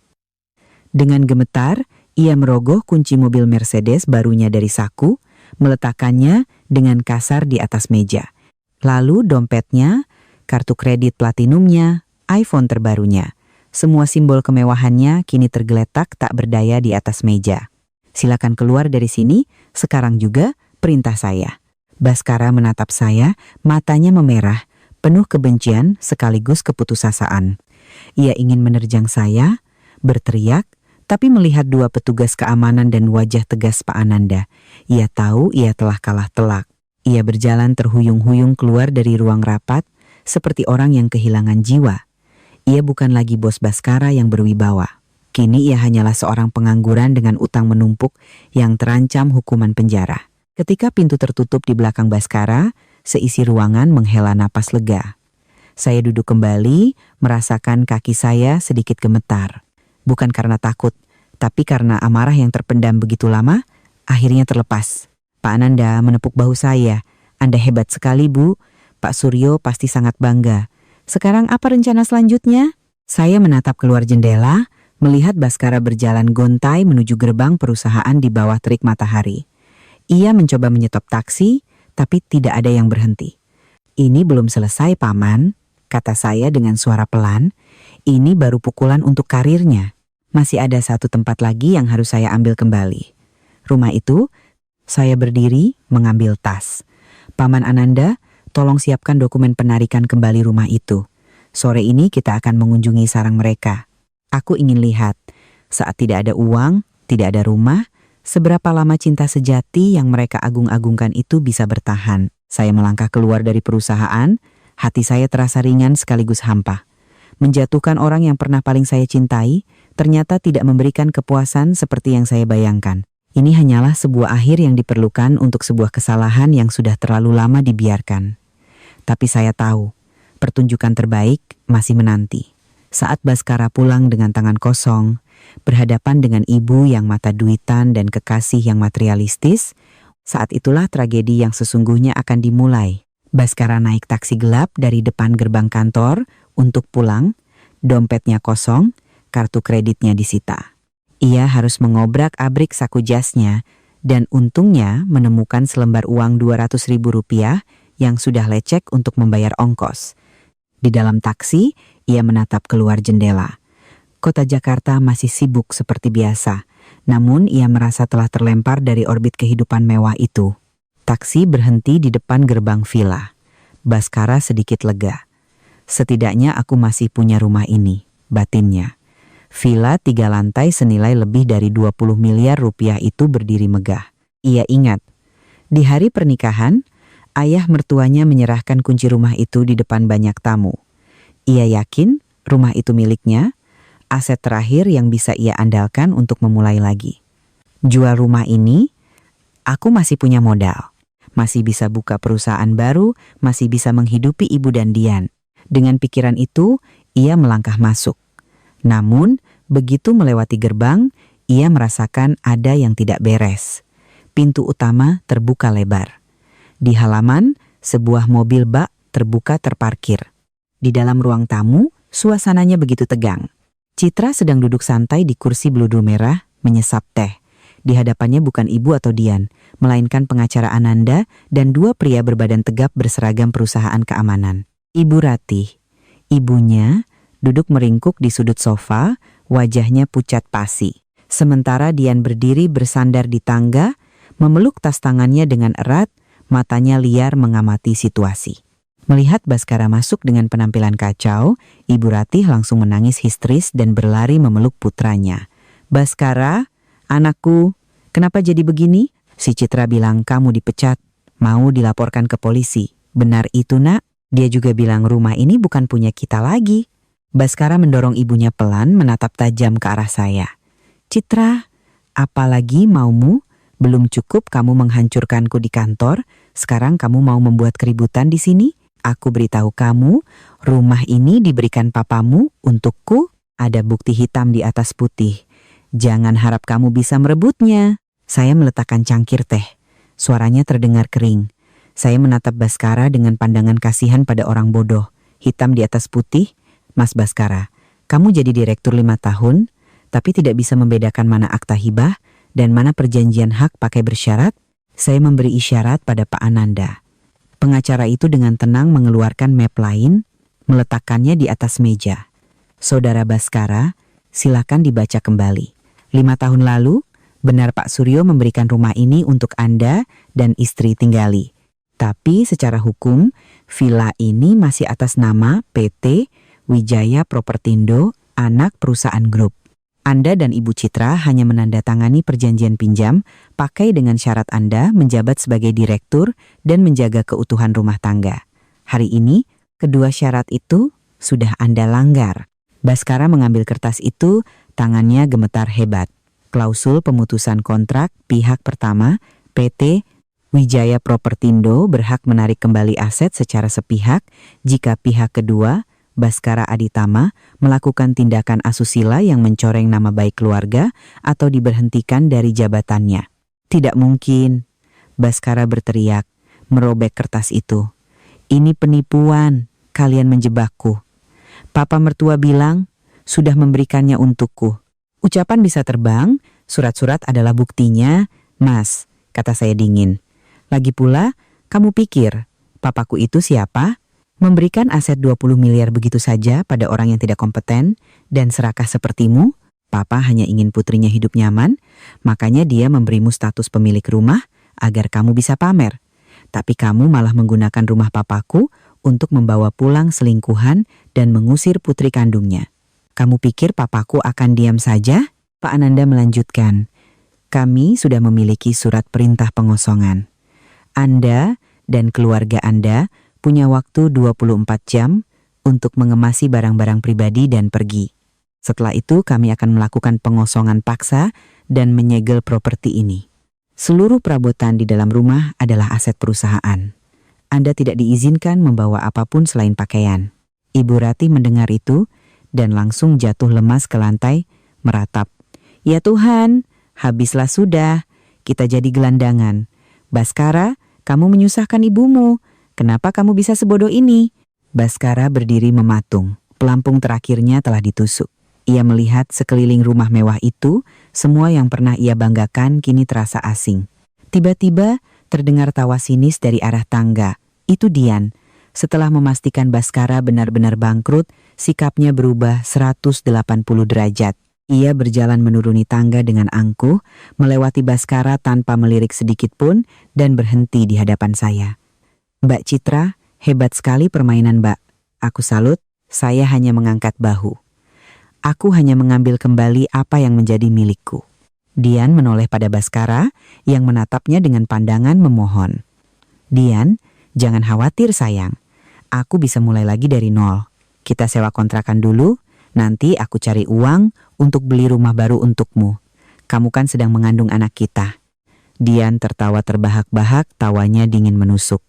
Dengan gemetar, ia merogoh kunci mobil Mercedes barunya dari saku, meletakkannya dengan kasar di atas meja. Lalu dompetnya, kartu kredit platinumnya, iPhone terbarunya. Semua simbol kemewahannya kini tergeletak tak berdaya di atas meja. Silakan keluar dari sini, sekarang juga perintah saya. Baskara menatap saya, matanya memerah, penuh kebencian sekaligus keputusasaan. Ia ingin menerjang saya, berteriak, tapi melihat dua petugas keamanan dan wajah tegas Pak Ananda, ia tahu ia telah kalah telak. Ia berjalan terhuyung-huyung keluar dari ruang rapat, seperti orang yang kehilangan jiwa. Ia bukan lagi bos Baskara yang berwibawa. Kini ia hanyalah seorang pengangguran dengan utang menumpuk yang terancam hukuman penjara. Ketika pintu tertutup di belakang Baskara, seisi ruangan menghela napas lega. Saya duduk kembali, merasakan kaki saya sedikit gemetar. Bukan karena takut, tapi karena amarah yang terpendam begitu lama, akhirnya terlepas. Pak Ananda menepuk bahu saya. Anda hebat sekali, Bu. Pak Suryo pasti sangat bangga. Sekarang apa rencana selanjutnya? Saya menatap keluar jendela, melihat Baskara berjalan gontai menuju gerbang perusahaan di bawah terik matahari. Ia mencoba menyetop taksi, tapi tidak ada yang berhenti. Ini belum selesai, Paman, kata saya dengan suara pelan. Ini baru pukulan untuk karirnya. Masih ada satu tempat lagi yang harus saya ambil kembali. Rumah itu, saya berdiri mengambil tas. Paman Ananda, tolong siapkan dokumen penarikan kembali rumah itu. Sore ini kita akan mengunjungi sarang mereka. Aku ingin lihat, saat tidak ada uang, tidak ada rumah, seberapa lama cinta sejati yang mereka agung-agungkan itu bisa bertahan. Saya melangkah keluar dari perusahaan, hati saya terasa ringan sekaligus hampa. Menjatuhkan orang yang pernah paling saya cintai, ternyata tidak memberikan kepuasan seperti yang saya bayangkan. Ini hanyalah sebuah akhir yang diperlukan untuk sebuah kesalahan yang sudah terlalu lama dibiarkan. Tapi saya tahu, pertunjukan terbaik masih menanti. Saat Baskara pulang dengan tangan kosong, berhadapan dengan ibu yang mata duitan dan kekasih yang materialistis, saat itulah tragedi yang sesungguhnya akan dimulai. Baskara naik taksi gelap dari depan gerbang kantor untuk pulang, dompetnya kosong, kartu kreditnya disita. Ia harus mengobrak-abrik saku jasnya dan untungnya menemukan selembar uang Rp200.000 yang sudah lecek untuk membayar ongkos. Di dalam taksi, ia menatap keluar jendela. Kota Jakarta masih sibuk seperti biasa, namun ia merasa telah terlempar dari orbit kehidupan mewah itu. Taksi berhenti di depan gerbang villa. Baskara sedikit lega. Setidaknya aku masih punya rumah ini, batinnya. Villa 3 lantai senilai lebih dari 20 miliar rupiah itu berdiri megah. Ia ingat, di hari pernikahan, ayah mertuanya menyerahkan kunci rumah itu di depan banyak tamu. Ia yakin rumah itu miliknya, aset terakhir yang bisa ia andalkan untuk memulai lagi. Jual rumah ini, aku masih punya modal. Masih bisa buka perusahaan baru, masih bisa menghidupi ibu dan Dian. Dengan pikiran itu, ia melangkah masuk. Namun, begitu melewati gerbang, ia merasakan ada yang tidak beres. Pintu utama terbuka lebar. Di halaman, sebuah mobil bak terbuka terparkir. Di dalam ruang tamu, suasananya begitu tegang. Citra sedang duduk santai di kursi bludur merah, menyesap teh. Di hadapannya bukan ibu atau Dian, melainkan pengacara Ananda dan 2 pria berbadan tegap berseragam perusahaan keamanan. Ibu Ratih, ibunya, duduk meringkuk di sudut sofa, wajahnya pucat pasi. Sementara Dian berdiri bersandar di tangga, memeluk tas tangannya dengan erat, matanya liar mengamati situasi. Melihat Baskara masuk dengan penampilan kacau, Ibu Ratih langsung menangis histeris dan berlari memeluk putranya. "Baskara, anakku, kenapa jadi begini?" Si Citra bilang kamu dipecat, mau dilaporkan ke polisi. "Benar itu, Nak?" Dia juga bilang rumah ini bukan punya kita lagi. Baskara mendorong ibunya pelan menatap tajam ke arah saya. "Citra, apalagi maumu? Belum cukup kamu menghancurkanku di kantor, sekarang kamu mau membuat keributan di sini? Aku beritahu kamu, rumah ini diberikan papamu untukku, ada bukti hitam di atas putih. Jangan harap kamu bisa merebutnya." Saya meletakkan cangkir teh. Suaranya terdengar kering. Saya menatap Baskara dengan pandangan kasihan pada orang bodoh. Hitam di atas putih. "Mas Baskara, kamu jadi direktur 5 tahun, tapi tidak bisa membedakan mana akta hibah dan mana perjanjian hak pakai bersyarat?" Saya memberi isyarat pada Pak Ananda. Pengacara itu dengan tenang mengeluarkan map lain, meletakkannya di atas meja. "Saudara Baskara, silakan dibaca kembali. 5 tahun lalu, benar Pak Suryo memberikan rumah ini untuk Anda dan istri tinggali. Tapi secara hukum, villa ini masih atas nama PT Wijaya Propertindo, anak perusahaan grup. Anda dan Ibu Citra hanya menandatangani perjanjian pinjam, pakai dengan syarat Anda menjabat sebagai direktur dan menjaga keutuhan rumah tangga. Hari ini, kedua syarat itu sudah Anda langgar. Baskara mengambil kertas itu, tangannya gemetar hebat. Klausul pemutusan kontrak pihak pertama, PT Wijaya Propertindo berhak menarik kembali aset secara sepihak jika pihak kedua, Baskara Aditama, melakukan tindakan asusila yang mencoreng nama baik keluarga atau diberhentikan dari jabatannya. Tidak mungkin, Baskara berteriak, merobek kertas itu. Ini penipuan, kalian menjebakku. Papa mertua bilang, sudah memberikannya untukku. Ucapan bisa terbang, surat-surat adalah buktinya, Mas, kata saya dingin. Lagi pula, kamu pikir, papaku itu siapa? Memberikan aset 20 miliar begitu saja pada orang yang tidak kompeten dan serakah sepertimu? Papa hanya ingin putrinya hidup nyaman, makanya dia memberimu status pemilik rumah agar kamu bisa pamer. Tapi kamu malah menggunakan rumah papaku untuk membawa pulang selingkuhan dan mengusir putri kandungnya. Kamu pikir papaku akan diam saja? Pak Ananda melanjutkan, kami sudah memiliki surat perintah pengosongan. Anda dan keluarga Anda punya waktu 24 jam untuk mengemasi barang-barang pribadi dan pergi. Setelah itu kami akan melakukan pengosongan paksa dan menyegel properti ini. Seluruh perabotan di dalam rumah adalah aset perusahaan. Anda tidak diizinkan membawa apapun selain pakaian. Ibu Rati mendengar itu dan langsung jatuh lemas ke lantai, meratap. Ya Tuhan, habislah sudah, kita jadi gelandangan. Baskara, kamu menyusahkan ibumu. Kenapa kamu bisa sebodoh ini? Baskara berdiri mematung. Pelampung terakhirnya telah ditusuk. Ia melihat sekeliling rumah mewah itu, semua yang pernah ia banggakan kini terasa asing. Tiba-tiba terdengar tawa sinis dari arah tangga. Itu Dian. Setelah memastikan Baskara benar-benar bangkrut, sikapnya berubah 180 derajat. Ia berjalan menuruni tangga dengan angkuh, melewati Baskara tanpa melirik sedikit pun, dan berhenti di hadapan saya. Mbak Citra, hebat sekali permainan Mbak. Aku salut, saya hanya mengangkat bahu. Aku hanya mengambil kembali apa yang menjadi milikku. Dian menoleh pada Baskara yang menatapnya dengan pandangan memohon. Dian, jangan khawatir sayang. Aku bisa mulai lagi dari nol. Kita sewa kontrakan dulu, nanti aku cari uang untuk beli rumah baru untukmu. Kamu kan sedang mengandung anak kita. Dian tertawa terbahak-bahak, tawanya dingin menusuk.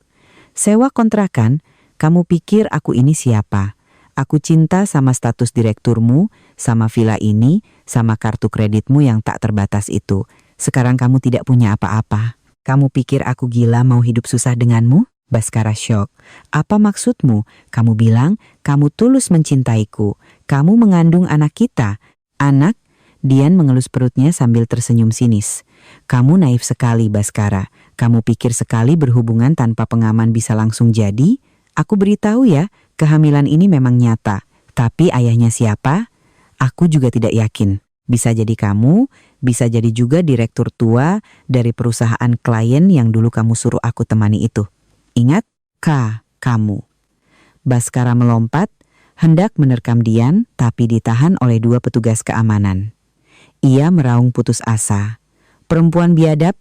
Sewa kontrakan, kamu pikir aku ini siapa? Aku cinta sama status direkturmu, sama villa ini, sama kartu kreditmu yang tak terbatas itu. Sekarang kamu tidak punya apa-apa. Kamu pikir aku gila mau hidup susah denganmu? Baskara syok. Apa maksudmu? Kamu bilang kamu tulus mencintaiku. Kamu mengandung anak kita. Anak? Dian mengelus perutnya sambil tersenyum sinis. Kamu naif sekali, Baskara. Kamu pikir sekali berhubungan tanpa pengaman bisa langsung jadi? Aku beritahu ya, kehamilan ini memang nyata. Tapi ayahnya siapa? Aku juga tidak yakin. Bisa jadi kamu, bisa jadi juga direktur tua dari perusahaan klien yang dulu kamu suruh aku temani itu. Ingat, kamu. Baskara melompat, hendak menerkam Dian, tapi ditahan oleh dua petugas keamanan. Ia meraung putus asa. Perempuan biadab,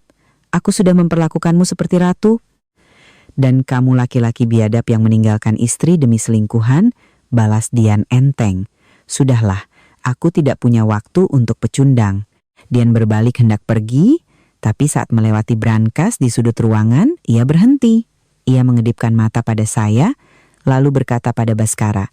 aku sudah memperlakukanmu seperti ratu. Dan kamu laki-laki biadab yang meninggalkan istri demi selingkuhan, balas Dian enteng. Sudahlah, aku tidak punya waktu untuk pecundang. Dian berbalik hendak pergi, tapi saat melewati brankas di sudut ruangan, ia berhenti. Ia mengedipkan mata pada saya, lalu berkata pada Baskara,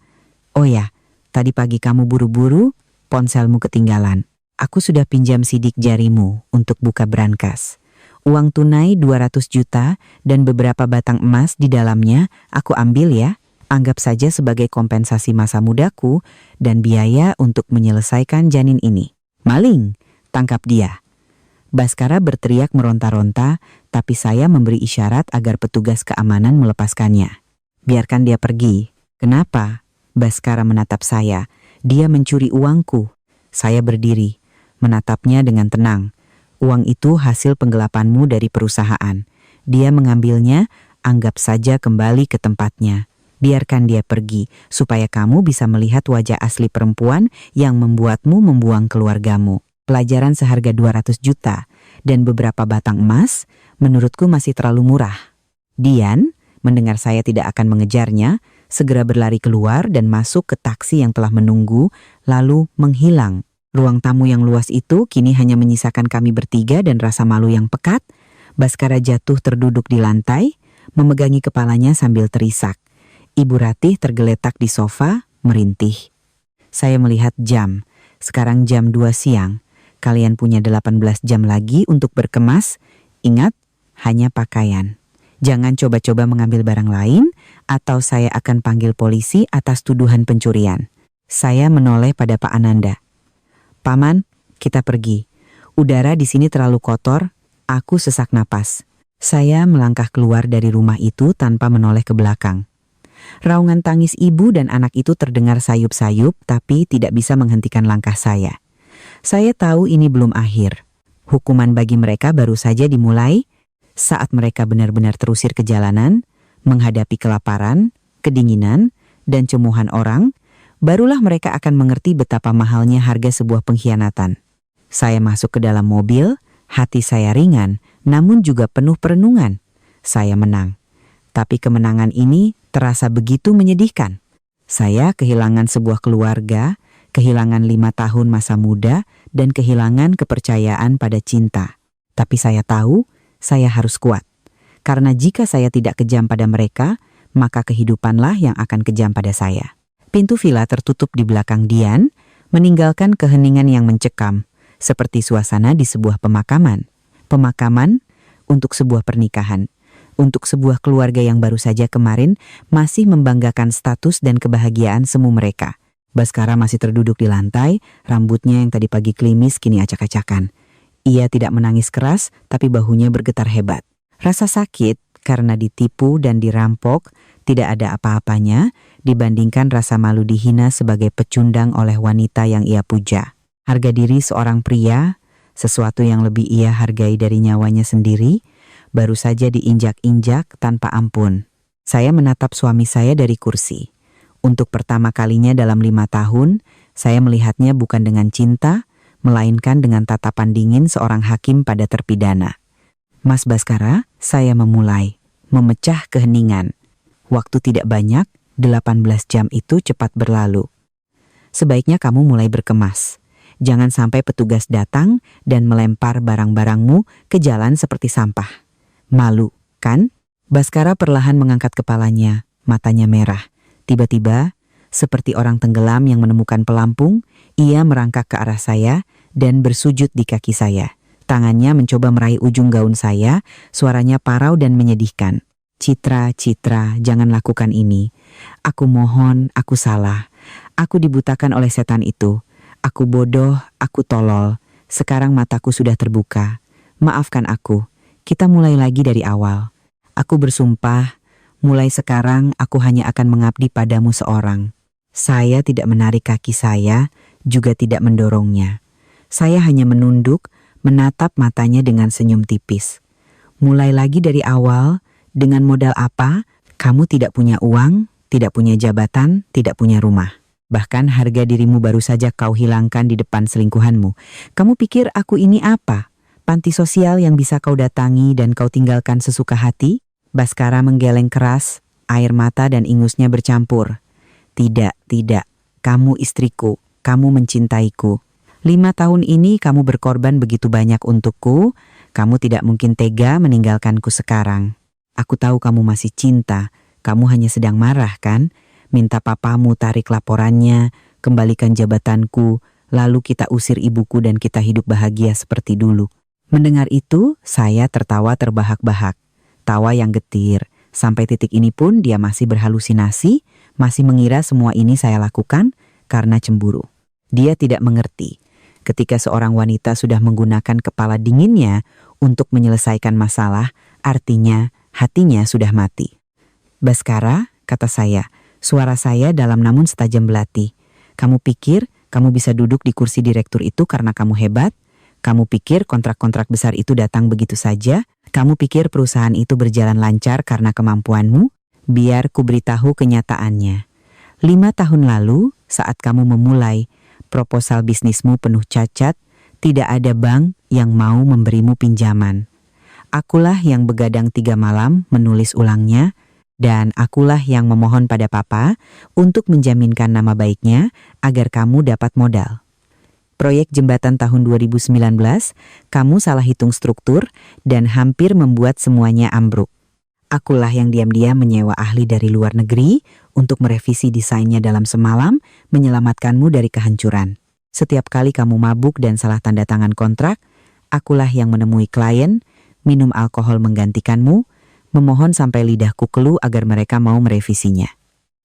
oh ya, tadi pagi kamu buru-buru, ponselmu ketinggalan. Aku sudah pinjam sidik jarimu untuk buka brankas. Uang tunai 200 juta dan beberapa batang emas di dalamnya aku ambil ya. Anggap saja sebagai kompensasi masa mudaku dan biaya untuk menyelesaikan janin ini. Maling, tangkap dia. Baskara berteriak meronta-ronta, tapi saya memberi isyarat agar petugas keamanan melepaskannya. Biarkan dia pergi. Kenapa? Baskara menatap saya. Dia mencuri uangku. Saya berdiri, menatapnya dengan tenang. Uang itu hasil penggelapanmu dari perusahaan. Dia mengambilnya Anggap saja kembali ke tempatnya. Biarkan dia pergi, supaya kamu bisa melihat wajah asli perempuan yang membuatmu membuang keluargamu. Pelajaran seharga 200 juta dan beberapa batang emas menurutku masih terlalu murah. Dian, mendengar saya tidak akan mengejarnya, segera berlari keluar dan masuk ke taksi yang telah menunggu, lalu menghilang. Ruang tamu yang luas itu kini hanya menyisakan kami bertiga dan rasa malu yang pekat. Baskara jatuh terduduk di lantai, memegangi kepalanya sambil terisak. Ibu Ratih tergeletak di sofa, merintih. Saya melihat jam. Sekarang jam 2 siang. Kalian punya 18 jam lagi untuk berkemas. Ingat, hanya pakaian. Jangan coba-coba mengambil barang lain, atau saya akan panggil polisi atas tuduhan pencurian. Saya menoleh pada Pak Ananda. Paman, kita pergi. Udara di sini terlalu kotor, aku sesak napas. Saya melangkah keluar dari rumah itu tanpa menoleh ke belakang. Raungan tangis ibu dan anak itu terdengar sayup-sayup, tapi tidak bisa menghentikan langkah saya. Saya tahu ini belum akhir. Hukuman bagi mereka baru saja dimulai saat mereka benar-benar terusir ke jalanan, menghadapi kelaparan, kedinginan, dan cemoohan orang, barulah mereka akan mengerti betapa mahalnya harga sebuah pengkhianatan. Saya masuk ke dalam mobil, hati saya ringan, namun juga penuh perenungan. Saya menang. Tapi kemenangan ini terasa begitu menyedihkan. Saya kehilangan sebuah keluarga, kehilangan 5 tahun masa muda, dan kehilangan kepercayaan pada cinta. Tapi saya tahu, saya harus kuat. Karena jika saya tidak kejam pada mereka, maka kehidupanlah yang akan kejam pada saya. Pintu villa tertutup di belakang Dian, meninggalkan keheningan yang mencekam, seperti suasana di sebuah pemakaman. Pemakaman untuk sebuah pernikahan. Untuk sebuah keluarga yang baru saja kemarin masih membanggakan status dan kebahagiaan semu mereka. Baskara masih terduduk di lantai, rambutnya yang tadi pagi klimis kini acak-acakan. Ia tidak menangis keras, tapi bahunya bergetar hebat. Rasa sakit karena ditipu dan dirampok tidak ada apa-apanya dibandingkan rasa malu dihina sebagai pecundang oleh wanita yang ia puja. Harga diri seorang pria, sesuatu yang lebih ia hargai dari nyawanya sendiri, baru saja diinjak-injak tanpa ampun. Saya menatap suami saya dari kursi. Untuk pertama kalinya dalam 5 tahun, saya melihatnya bukan dengan cinta, melainkan dengan tatapan dingin seorang hakim pada terpidana. Mas Baskara, saya memulai, memecah keheningan. Waktu tidak banyak, 18 jam itu cepat berlalu. Sebaiknya kamu mulai berkemas. Jangan sampai petugas datang dan melempar barang-barangmu ke jalan seperti sampah. Malu, kan? Baskara perlahan mengangkat kepalanya, matanya merah. Tiba-tiba, seperti orang tenggelam yang menemukan pelampung, ia merangkak ke arah saya dan bersujud di kaki saya. Tangannya mencoba meraih ujung gaun saya, suaranya parau dan menyedihkan. Citra, jangan lakukan ini. Aku mohon, aku salah. Aku dibutakan oleh setan itu. Aku bodoh, aku tolol. Sekarang mataku sudah terbuka. Maafkan aku. Kita mulai lagi dari awal. Aku bersumpah, mulai sekarang aku hanya akan mengabdi padamu seorang. Saya tidak menarik kaki saya, juga tidak mendorongnya. Saya hanya menunduk, menatap matanya dengan senyum tipis. Mulai lagi dari awal, dengan modal apa? Kamu tidak punya uang, tidak punya jabatan, tidak punya rumah. Bahkan harga dirimu baru saja kau hilangkan di depan selingkuhanmu. Kamu pikir aku ini apa? Panti sosial yang bisa kau datangi dan kau tinggalkan sesuka hati? Baskara menggeleng keras, air mata dan ingusnya bercampur. Tidak. Kamu istriku, kamu mencintaiku. 5 tahun ini kamu berkorban begitu banyak untukku, kamu tidak mungkin tega meninggalkanku sekarang. Aku tahu kamu masih cinta, kamu hanya sedang marah kan? Minta papamu tarik laporannya, kembalikan jabatanku, lalu kita usir ibuku dan kita hidup bahagia seperti dulu. Mendengar itu, saya tertawa terbahak-bahak. Tawa yang getir. Sampai titik ini pun dia masih berhalusinasi, masih mengira semua ini saya lakukan karena cemburu. Dia tidak mengerti. Ketika seorang wanita sudah menggunakan kepala dinginnya untuk menyelesaikan masalah, artinya hatinya sudah mati. Baskara, kata saya, suara saya dalam namun setajam belati. Kamu pikir kamu bisa duduk di kursi direktur itu karena kamu hebat? Kamu pikir kontrak-kontrak besar itu datang begitu saja? Kamu pikir perusahaan itu berjalan lancar karena kemampuanmu? Biar kuberitahu kenyataannya. 5 tahun lalu, saat kamu memulai, proposal bisnismu penuh cacat, tidak ada bank yang mau memberimu pinjaman. Akulah yang begadang 3 malam menulis ulangnya, dan akulah yang memohon pada papa untuk menjaminkan nama baiknya agar kamu dapat modal. Proyek jembatan tahun 2019, kamu salah hitung struktur dan hampir membuat semuanya ambruk. Akulah yang diam-diam menyewa ahli dari luar negeri untuk merevisi desainnya dalam semalam, menyelamatkanmu dari kehancuran. Setiap kali kamu mabuk dan salah tanda tangan kontrak, akulah yang menemui klien, minum alkohol menggantikanmu, memohon sampai lidahku keluh agar mereka mau merevisinya.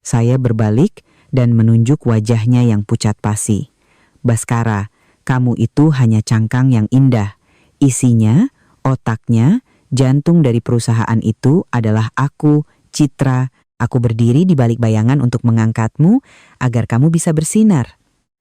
Saya berbalik dan menunjuk wajahnya yang pucat pasi. Baskara, kamu itu hanya cangkang yang indah. Isinya, otaknya, jantung dari perusahaan itu adalah aku, Citra. Aku berdiri di balik bayangan untuk mengangkatmu agar kamu bisa bersinar.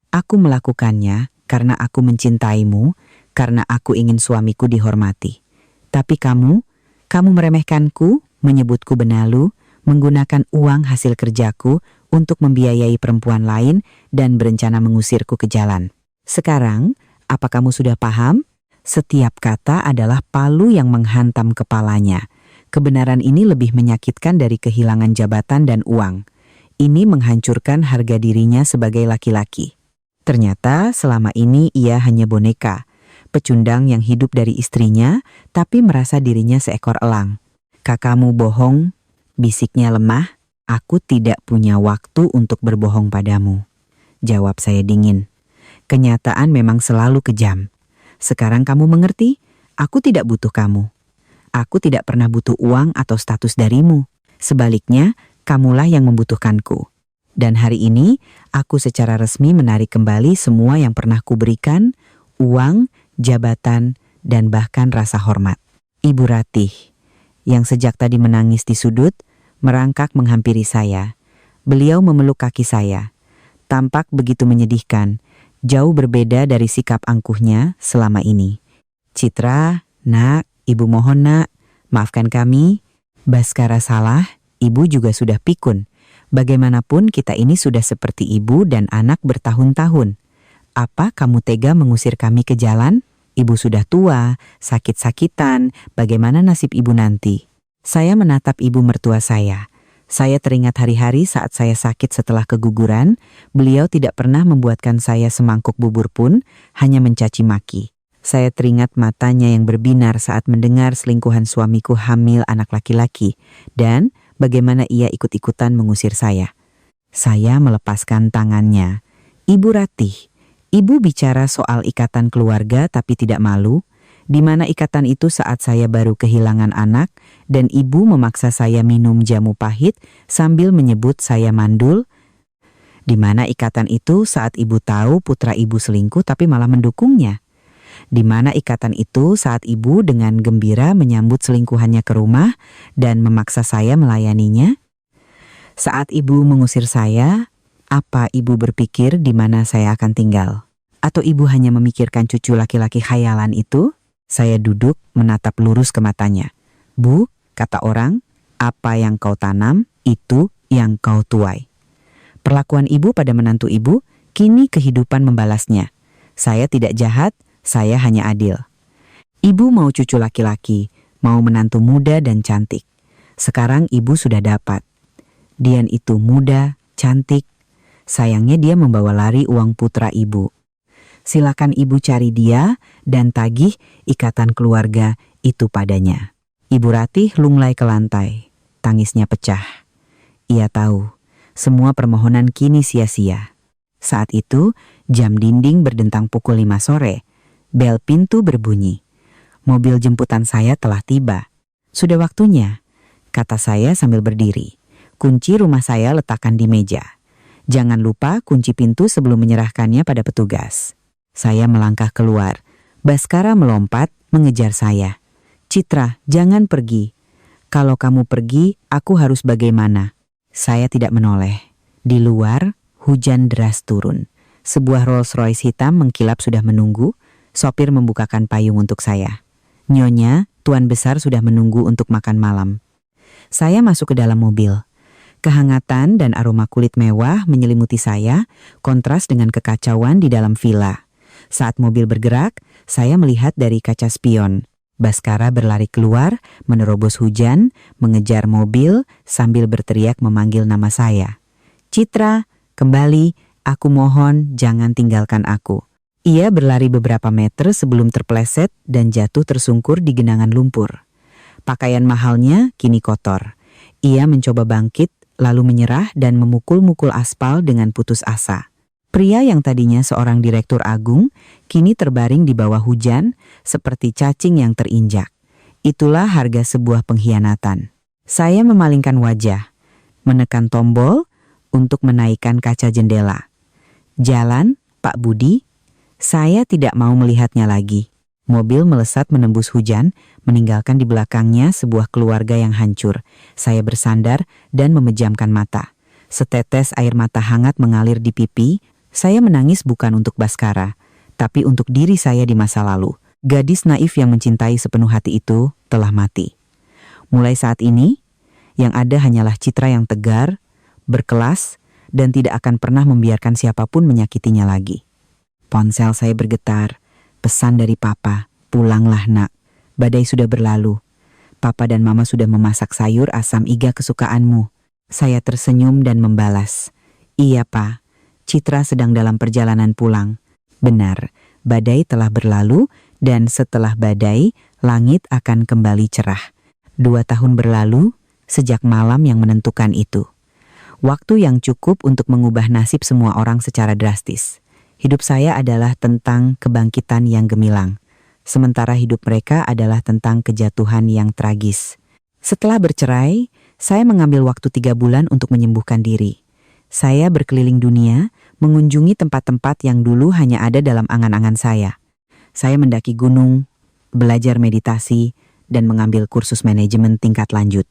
Aku melakukannya karena aku mencintaimu, karena aku ingin suamiku dihormati. Tapi kamu meremehkanku, menyebutku benalu, menggunakan uang hasil kerjaku untuk membiayai perempuan lain dan berencana mengusirku ke jalan. Sekarang, apa kamu sudah paham? Setiap kata adalah palu yang menghantam kepalanya. Kebenaran ini lebih menyakitkan dari kehilangan jabatan dan uang. Ini menghancurkan harga dirinya sebagai laki-laki. Ternyata selama ini ia hanya boneka, pecundang yang hidup dari istrinya tapi merasa dirinya seekor elang. Kakakmu bohong, bisiknya lemah. Aku tidak punya waktu untuk berbohong padamu. Jawab saya dingin. Kenyataan memang selalu kejam. Sekarang kamu mengerti? Aku tidak butuh kamu. Aku tidak pernah butuh uang atau status darimu. Sebaliknya, kamulah yang membutuhkanku. Dan hari ini, aku secara resmi menarik kembali semua yang pernah kuberikan, uang, jabatan, dan bahkan rasa hormat. Ibu Ratih, yang sejak tadi menangis di sudut, merangkak menghampiri saya. Beliau memeluk kaki saya. Tampak begitu menyedihkan, jauh berbeda dari sikap angkuhnya selama ini. Citra, nak, ibu mohon nak, maafkan kami. Baskara salah, ibu juga sudah pikun. Bagaimanapun kita ini sudah seperti ibu dan anak bertahun-tahun. Apa kamu tega mengusir kami ke jalan? Ibu sudah tua, sakit-sakitan, bagaimana nasib ibu nanti? Saya menatap ibu mertua saya. Saya teringat hari-hari saat saya sakit setelah keguguran, beliau tidak pernah membuatkan saya semangkuk bubur pun, hanya mencaci maki. Saya teringat matanya yang berbinar saat mendengar selingkuhan suamiku hamil anak laki-laki, dan bagaimana ia ikut-ikutan mengusir saya. Saya melepaskan tangannya. Ibu Ratih, ibu bicara soal ikatan keluarga tapi tidak malu, di mana ikatan itu saat saya baru kehilangan anak dan ibu memaksa saya minum jamu pahit sambil menyebut saya mandul. Di mana ikatan itu saat ibu tahu putra ibu selingkuh tapi malah mendukungnya. Di mana ikatan itu saat ibu dengan gembira menyambut selingkuhannya ke rumah dan memaksa saya melayaninya. Saat ibu mengusir saya, apa ibu berpikir di mana saya akan tinggal? Atau ibu hanya memikirkan cucu laki-laki khayalan itu? Saya duduk menatap lurus ke matanya. Bu, kata orang, apa yang kau tanam, itu yang kau tuai. Perlakuan ibu pada menantu ibu, kini kehidupan membalasnya. Saya tidak jahat, saya hanya adil. Ibu mau cucu laki-laki, mau menantu muda dan cantik. Sekarang ibu sudah dapat. Dian itu muda, cantik. Sayangnya dia membawa lari uang putra ibu. Silakan ibu cari dia dan tagih ikatan keluarga itu padanya. Ibu Ratih lunglai ke lantai. Tangisnya pecah. Ia tahu, semua permohonan kini sia-sia. Saat itu, jam dinding berdentang pukul 5 sore. Bel pintu berbunyi. Mobil jemputan saya telah tiba. Sudah waktunya, kata saya sambil berdiri. Kunci rumah saya letakkan di meja. Jangan lupa kunci pintu sebelum menyerahkannya pada petugas. Saya melangkah keluar. Baskara melompat mengejar saya. Citra, jangan pergi. Kalau kamu pergi, aku harus bagaimana? Saya tidak menoleh. Di luar, hujan deras turun. Sebuah Rolls Royce hitam mengkilap sudah menunggu. Sopir membukakan payung untuk saya. Nyonya, Tuan besar sudah menunggu untuk makan malam. Saya masuk ke dalam mobil. Kehangatan dan aroma kulit mewah menyelimuti saya, kontras dengan kekacauan di dalam villa. Saat mobil bergerak, saya melihat dari kaca spion. Baskara berlari keluar, menerobos hujan, mengejar mobil sambil berteriak memanggil nama saya. "Citra, kembali, aku mohon jangan tinggalkan aku." Ia berlari beberapa meter sebelum terpeleset dan jatuh tersungkur di genangan lumpur. Pakaian mahalnya kini kotor. Ia mencoba bangkit, lalu menyerah dan memukul-mukul aspal dengan putus asa. Pria yang tadinya seorang direktur agung, kini terbaring di bawah hujan, seperti cacing yang terinjak. Itulah harga sebuah pengkhianatan. Saya memalingkan wajah, menekan tombol untuk menaikkan kaca jendela. "Jalan, Pak Budi." Saya tidak mau melihatnya lagi. Mobil melesat menembus hujan, meninggalkan di belakangnya sebuah keluarga yang hancur. Saya bersandar dan memejamkan mata. Setetes air mata hangat mengalir di pipi. Saya menangis bukan untuk Baskara, tapi untuk diri saya di masa lalu. Gadis naif yang mencintai sepenuh hati itu telah mati. Mulai saat ini, yang ada hanyalah Citra yang tegar, berkelas, dan tidak akan pernah membiarkan siapapun menyakitinya lagi. Ponsel saya bergetar. Pesan dari Papa, "Pulanglah nak, badai sudah berlalu. Papa dan Mama sudah memasak sayur asam iga kesukaanmu." Saya tersenyum dan membalas, "Iya Pa, Citra sedang dalam perjalanan pulang." Benar, badai telah berlalu dan setelah badai, langit akan kembali cerah. 2 tahun berlalu, sejak malam yang menentukan itu. Waktu yang cukup untuk mengubah nasib semua orang secara drastis. Hidup saya adalah tentang kebangkitan yang gemilang, sementara hidup mereka adalah tentang kejatuhan yang tragis. Setelah bercerai, saya mengambil waktu 3 bulan untuk menyembuhkan diri. Saya berkeliling dunia, mengunjungi tempat-tempat yang dulu hanya ada dalam angan-angan saya. Saya mendaki gunung, belajar meditasi, dan mengambil kursus manajemen tingkat lanjut.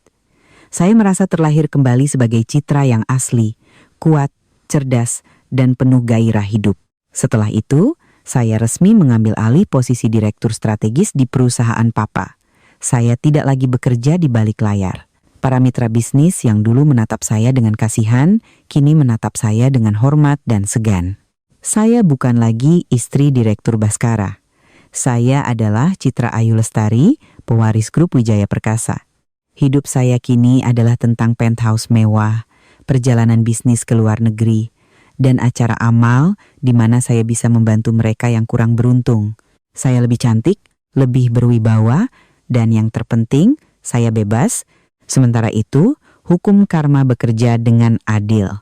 Saya merasa terlahir kembali sebagai Citra yang asli, kuat, cerdas, dan penuh gairah hidup. Setelah itu, saya resmi mengambil alih posisi direktur strategis di perusahaan Papa. Saya tidak lagi bekerja di balik layar. Para mitra bisnis yang dulu menatap saya dengan kasihan, kini menatap saya dengan hormat dan segan. Saya bukan lagi istri Direktur Baskara. Saya adalah Citra Ayu Lestari, pewaris grup Wijaya Perkasa. Hidup saya kini adalah tentang penthouse mewah, perjalanan bisnis ke luar negeri, dan acara amal di mana saya bisa membantu mereka yang kurang beruntung. Saya lebih cantik, lebih berwibawa, dan yang terpenting, saya bebas. Sementara itu, hukum karma bekerja dengan adil.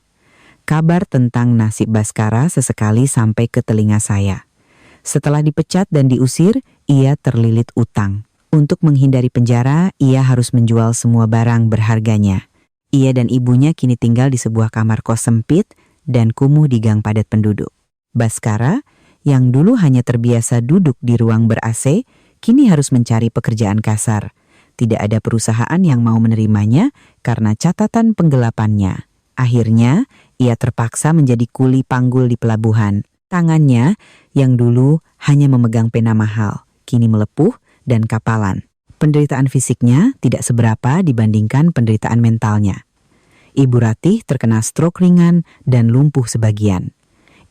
Kabar tentang nasib Baskara sesekali sampai ke telinga saya. Setelah dipecat dan diusir, ia terlilit utang. Untuk menghindari penjara, ia harus menjual semua barang berharganya. Ia dan ibunya kini tinggal di sebuah kamar kos sempit dan kumuh di gang padat penduduk. Baskara, yang dulu hanya terbiasa duduk di ruang ber-AC, kini harus mencari pekerjaan kasar. Tidak ada perusahaan yang mau menerimanya karena catatan penggelapannya. Akhirnya, ia terpaksa menjadi kuli panggul di pelabuhan. Tangannya, yang dulu hanya memegang pena mahal, kini melepuh dan kapalan. Penderitaan fisiknya tidak seberapa dibandingkan penderitaan mentalnya. Ibu Ratih terkena stroke ringan dan lumpuh sebagian.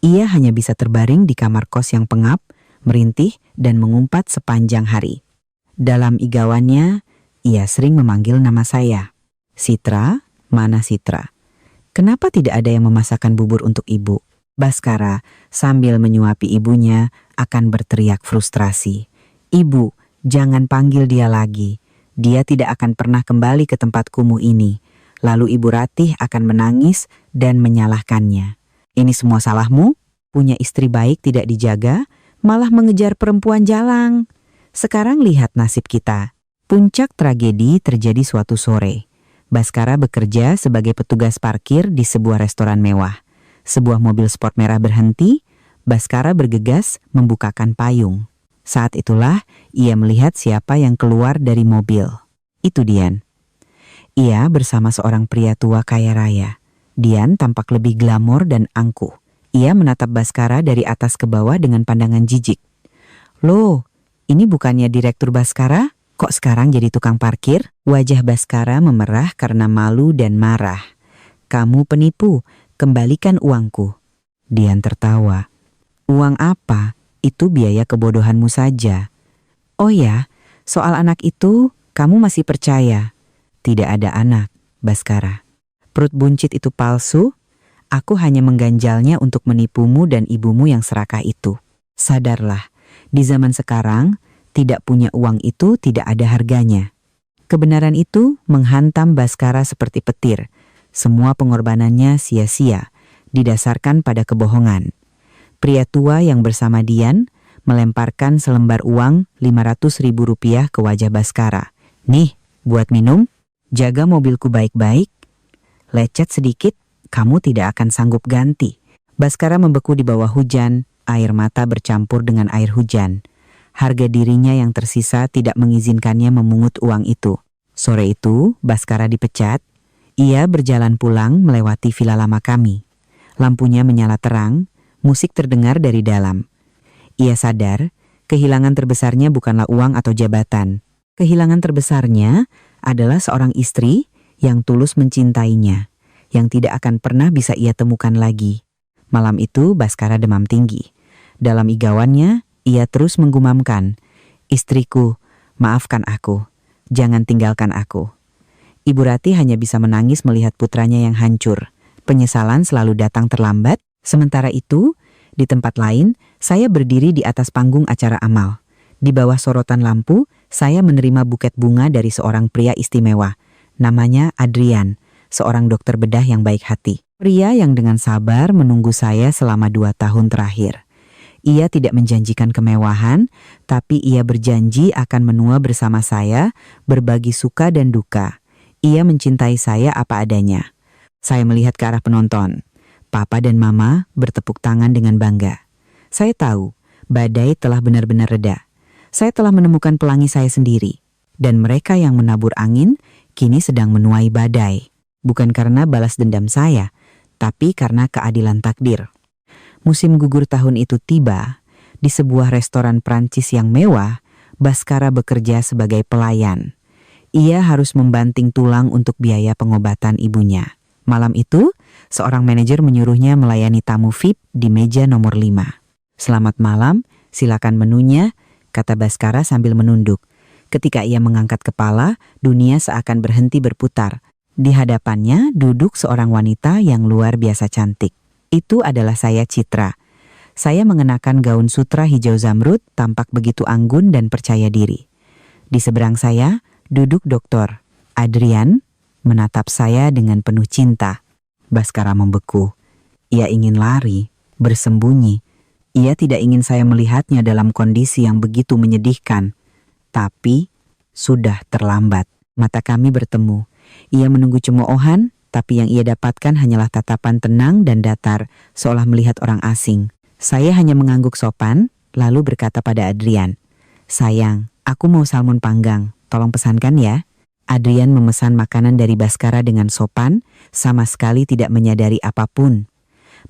Ia hanya bisa terbaring di kamar kos yang pengap, merintih dan mengumpat sepanjang hari. Dalam igawannya, ia sering memanggil nama saya. "Citra, mana Citra? Kenapa tidak ada yang memasakkan bubur untuk ibu?" Baskara sambil menyuapi ibunya akan berteriak frustrasi. "Ibu, jangan panggil dia lagi. Dia tidak akan pernah kembali ke tempat kumuh ini." Lalu Ibu Ratih akan menangis dan menyalahkannya. "Ini semua salahmu? Punya istri baik tidak dijaga, malah mengejar perempuan jalang. Sekarang lihat nasib kita." Puncak tragedi terjadi suatu sore. Baskara bekerja sebagai petugas parkir di sebuah restoran mewah. Sebuah mobil sport merah berhenti, Baskara bergegas membukakan payung. Saat itulah ia melihat siapa yang keluar dari mobil. Itu Dian. Ia bersama seorang pria tua kaya raya. Dian tampak lebih glamor dan angkuh. Ia menatap Baskara dari atas ke bawah dengan pandangan jijik. "Loh, ini bukannya Direktur Baskara? Kok Kok sekarang jadi tukang parkir? Wajah Baskara memerah karena malu dan marah. Kamu penipu, kembalikan uangku. Dian tertawa. Uang apa? Itu biaya kebodohanmu saja. Oh ya, soal anak itu kamu masih percaya? Tidak ada anak, Baskara. Perut buncit itu palsu. Aku hanya mengganjalnya untuk menipumu dan ibumu yang serakah itu. Sadarlah, di zaman sekarang, tidak punya uang itu tidak ada harganya. Kebenaran itu menghantam Baskara seperti petir. Semua pengorbanannya sia-sia, didasarkan pada kebohongan. Pria tua yang bersama Dian melemparkan selembar uang Rp500.000 ke wajah Baskara. Nih, buat minum, jaga mobilku baik-baik. Lecet sedikit, kamu tidak akan sanggup ganti. Baskara membeku di bawah hujan, air mata bercampur dengan air hujan. Harga dirinya yang tersisa tidak mengizinkannya memungut uang itu. Sore itu, Baskara dipecat. Ia berjalan pulang melewati villa lama kami. Lampunya menyala terang, musik terdengar dari dalam. Ia sadar, kehilangan terbesarnya bukanlah uang atau jabatan. Kehilangan terbesarnya adalah seorang istri yang tulus mencintainya, yang tidak akan pernah bisa ia temukan lagi. Malam itu, Baskara demam tinggi. Dalam igawannya, ia terus menggumamkan, "Istriku, maafkan aku. Jangan tinggalkan aku." Ibu Rati hanya bisa menangis melihat putranya yang hancur. Penyesalan selalu datang terlambat. Sementara itu, di tempat lain, saya berdiri di atas panggung acara amal. Di bawah sorotan lampu, saya menerima buket bunga dari seorang pria istimewa. Namanya Adrian, seorang dokter bedah yang baik hati. Pria yang dengan sabar menunggu saya selama 2 tahun terakhir. Ia tidak menjanjikan kemewahan, tapi ia berjanji akan menua bersama saya, berbagi suka dan duka. Ia mencintai saya apa adanya. Saya melihat ke arah penonton. Papa dan Mama bertepuk tangan dengan bangga. Saya tahu, badai telah benar-benar reda. Saya telah menemukan pelangi saya sendiri. Dan mereka yang menabur angin, kini sedang menuai badai. Bukan karena balas dendam saya, tapi karena keadilan takdir. Musim gugur tahun itu tiba. Di sebuah restoran Prancis yang mewah, Baskara bekerja sebagai pelayan. Ia harus membanting tulang untuk biaya pengobatan ibunya. Malam itu, seorang manajer menyuruhnya melayani tamu VIP di meja nomor 5. "Selamat malam, silakan menunya," kata Baskara sambil menunduk. Ketika ia mengangkat kepala, dunia seakan berhenti berputar. Di hadapannya duduk seorang wanita yang luar biasa cantik. Itu adalah saya, Citra. Saya mengenakan gaun sutra hijau zamrud, tampak begitu anggun dan percaya diri. Di seberang saya duduk dokter Adrian, menatap saya dengan penuh cinta. Baskara membeku. Ia ingin lari, bersembunyi. Ia tidak ingin saya melihatnya dalam kondisi yang begitu menyedihkan. Tapi sudah terlambat. Mata kami bertemu. Ia menunggu cemoohan, tapi yang ia dapatkan hanyalah tatapan tenang dan datar, seolah melihat orang asing. Saya hanya mengangguk sopan, lalu berkata pada Adrian, "Sayang, aku mau salmon panggang, tolong pesankan ya." Adrian memesan makanan dari Baskara dengan sopan, sama sekali tidak menyadari apapun.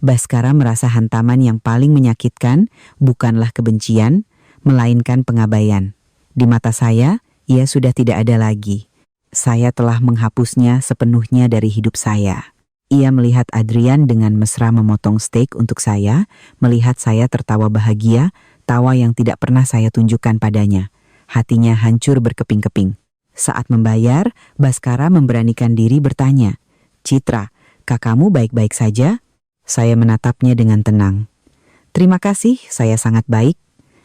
Baskara merasa hantaman yang paling menyakitkan bukanlah kebencian, melainkan pengabaian. Di mata saya, ia sudah tidak ada lagi. Saya telah menghapusnya sepenuhnya dari hidup saya. Ia melihat Adrian dengan mesra memotong steak untuk saya, melihat saya tertawa bahagia, tawa yang tidak pernah saya tunjukkan padanya. Hatinya hancur berkeping-keping. Saat membayar, Baskara memberanikan diri bertanya, "Citra, kakakmu baik-baik saja?" Saya menatapnya dengan tenang. "Terima kasih, saya sangat baik."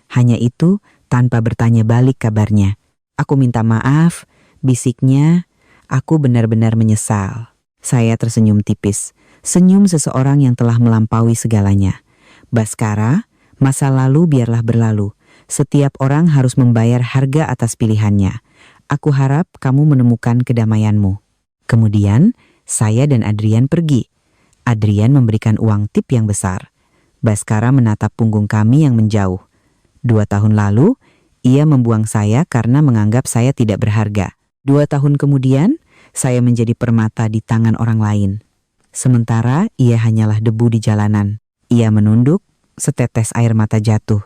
Hanya itu, tanpa bertanya balik kabarnya. "Aku minta maaf," bisiknya, "aku benar-benar menyesal." Saya tersenyum tipis, senyum seseorang yang telah melampaui segalanya. "Baskara, masa lalu biarlah berlalu. Setiap orang harus membayar harga atas pilihannya. Aku harap kamu menemukan kedamaianmu." Kemudian, saya dan Adrian pergi. Adrian memberikan uang tip yang besar. Baskara menatap punggung kami yang menjauh. 2 tahun lalu, ia membuang saya karena menganggap saya tidak berharga. 2 tahun kemudian, saya menjadi permata di tangan orang lain. Sementara ia hanyalah debu di jalanan. Ia menunduk, setetes air mata jatuh.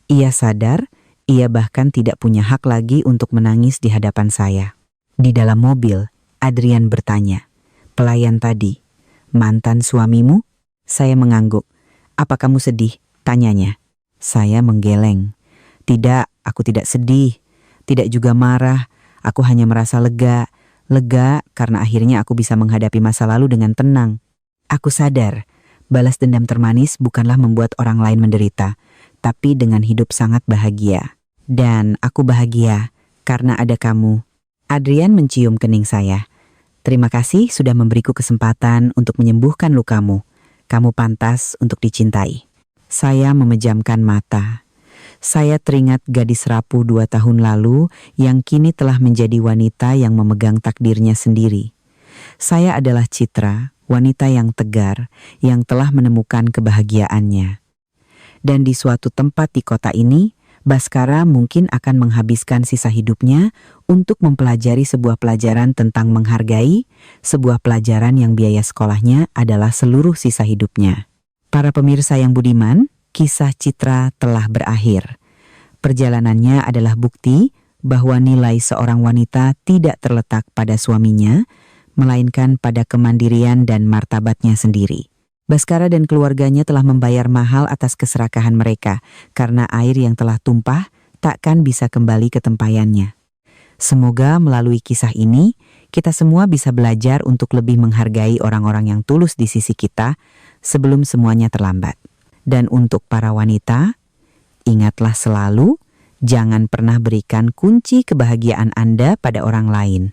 Ia sadar, Ia bahkan tidak punya hak lagi untuk menangis di hadapan saya. Di dalam mobil, Adrian bertanya, "Pelayan tadi, mantan suamimu?" Saya mengangguk. "Apa kamu sedih?" tanyanya. Saya menggeleng. "Tidak, aku tidak sedih. Tidak juga marah. Aku hanya merasa lega. Lega karena akhirnya aku bisa menghadapi masa lalu dengan tenang. Aku sadar, balas dendam termanis bukanlah membuat orang lain menderita, tapi dengan hidup sangat bahagia. Dan aku bahagia karena ada kamu." Adrian mencium kening saya. "Terima kasih sudah memberiku kesempatan untuk menyembuhkan lukamu. Kamu pantas untuk dicintai." Saya memejamkan mata. Saya teringat gadis rapuh 2 tahun lalu yang kini telah menjadi wanita yang memegang takdirnya sendiri. Saya adalah Citra, wanita yang tegar, yang telah menemukan kebahagiaannya. Dan di suatu tempat di kota ini, Baskara mungkin akan menghabiskan sisa hidupnya untuk mempelajari sebuah pelajaran tentang menghargai, sebuah pelajaran yang biaya sekolahnya adalah seluruh sisa hidupnya. Para pemirsa yang budiman, kisah Citra telah berakhir. Perjalanannya adalah bukti bahwa nilai seorang wanita tidak terletak pada suaminya, melainkan pada kemandirian dan martabatnya sendiri. Baskara dan keluarganya telah membayar mahal atas keserakahan mereka, karena air yang telah tumpah takkan bisa kembali ke tempayannya. Semoga melalui kisah ini, kita semua bisa belajar untuk lebih menghargai orang-orang yang tulus di sisi kita sebelum semuanya terlambat. Dan untuk para wanita, ingatlah selalu, jangan pernah berikan kunci kebahagiaan Anda pada orang lain.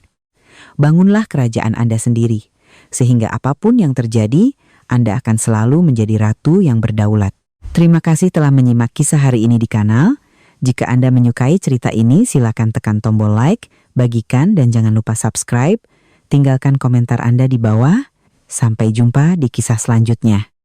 Bangunlah kerajaan Anda sendiri, sehingga apapun yang terjadi, Anda akan selalu menjadi ratu yang berdaulat. Terima kasih telah menyimak kisah hari ini di kanal. Jika Anda menyukai cerita ini, silakan tekan tombol like, bagikan, dan jangan lupa subscribe. Tinggalkan komentar Anda di bawah. Sampai jumpa di kisah selanjutnya.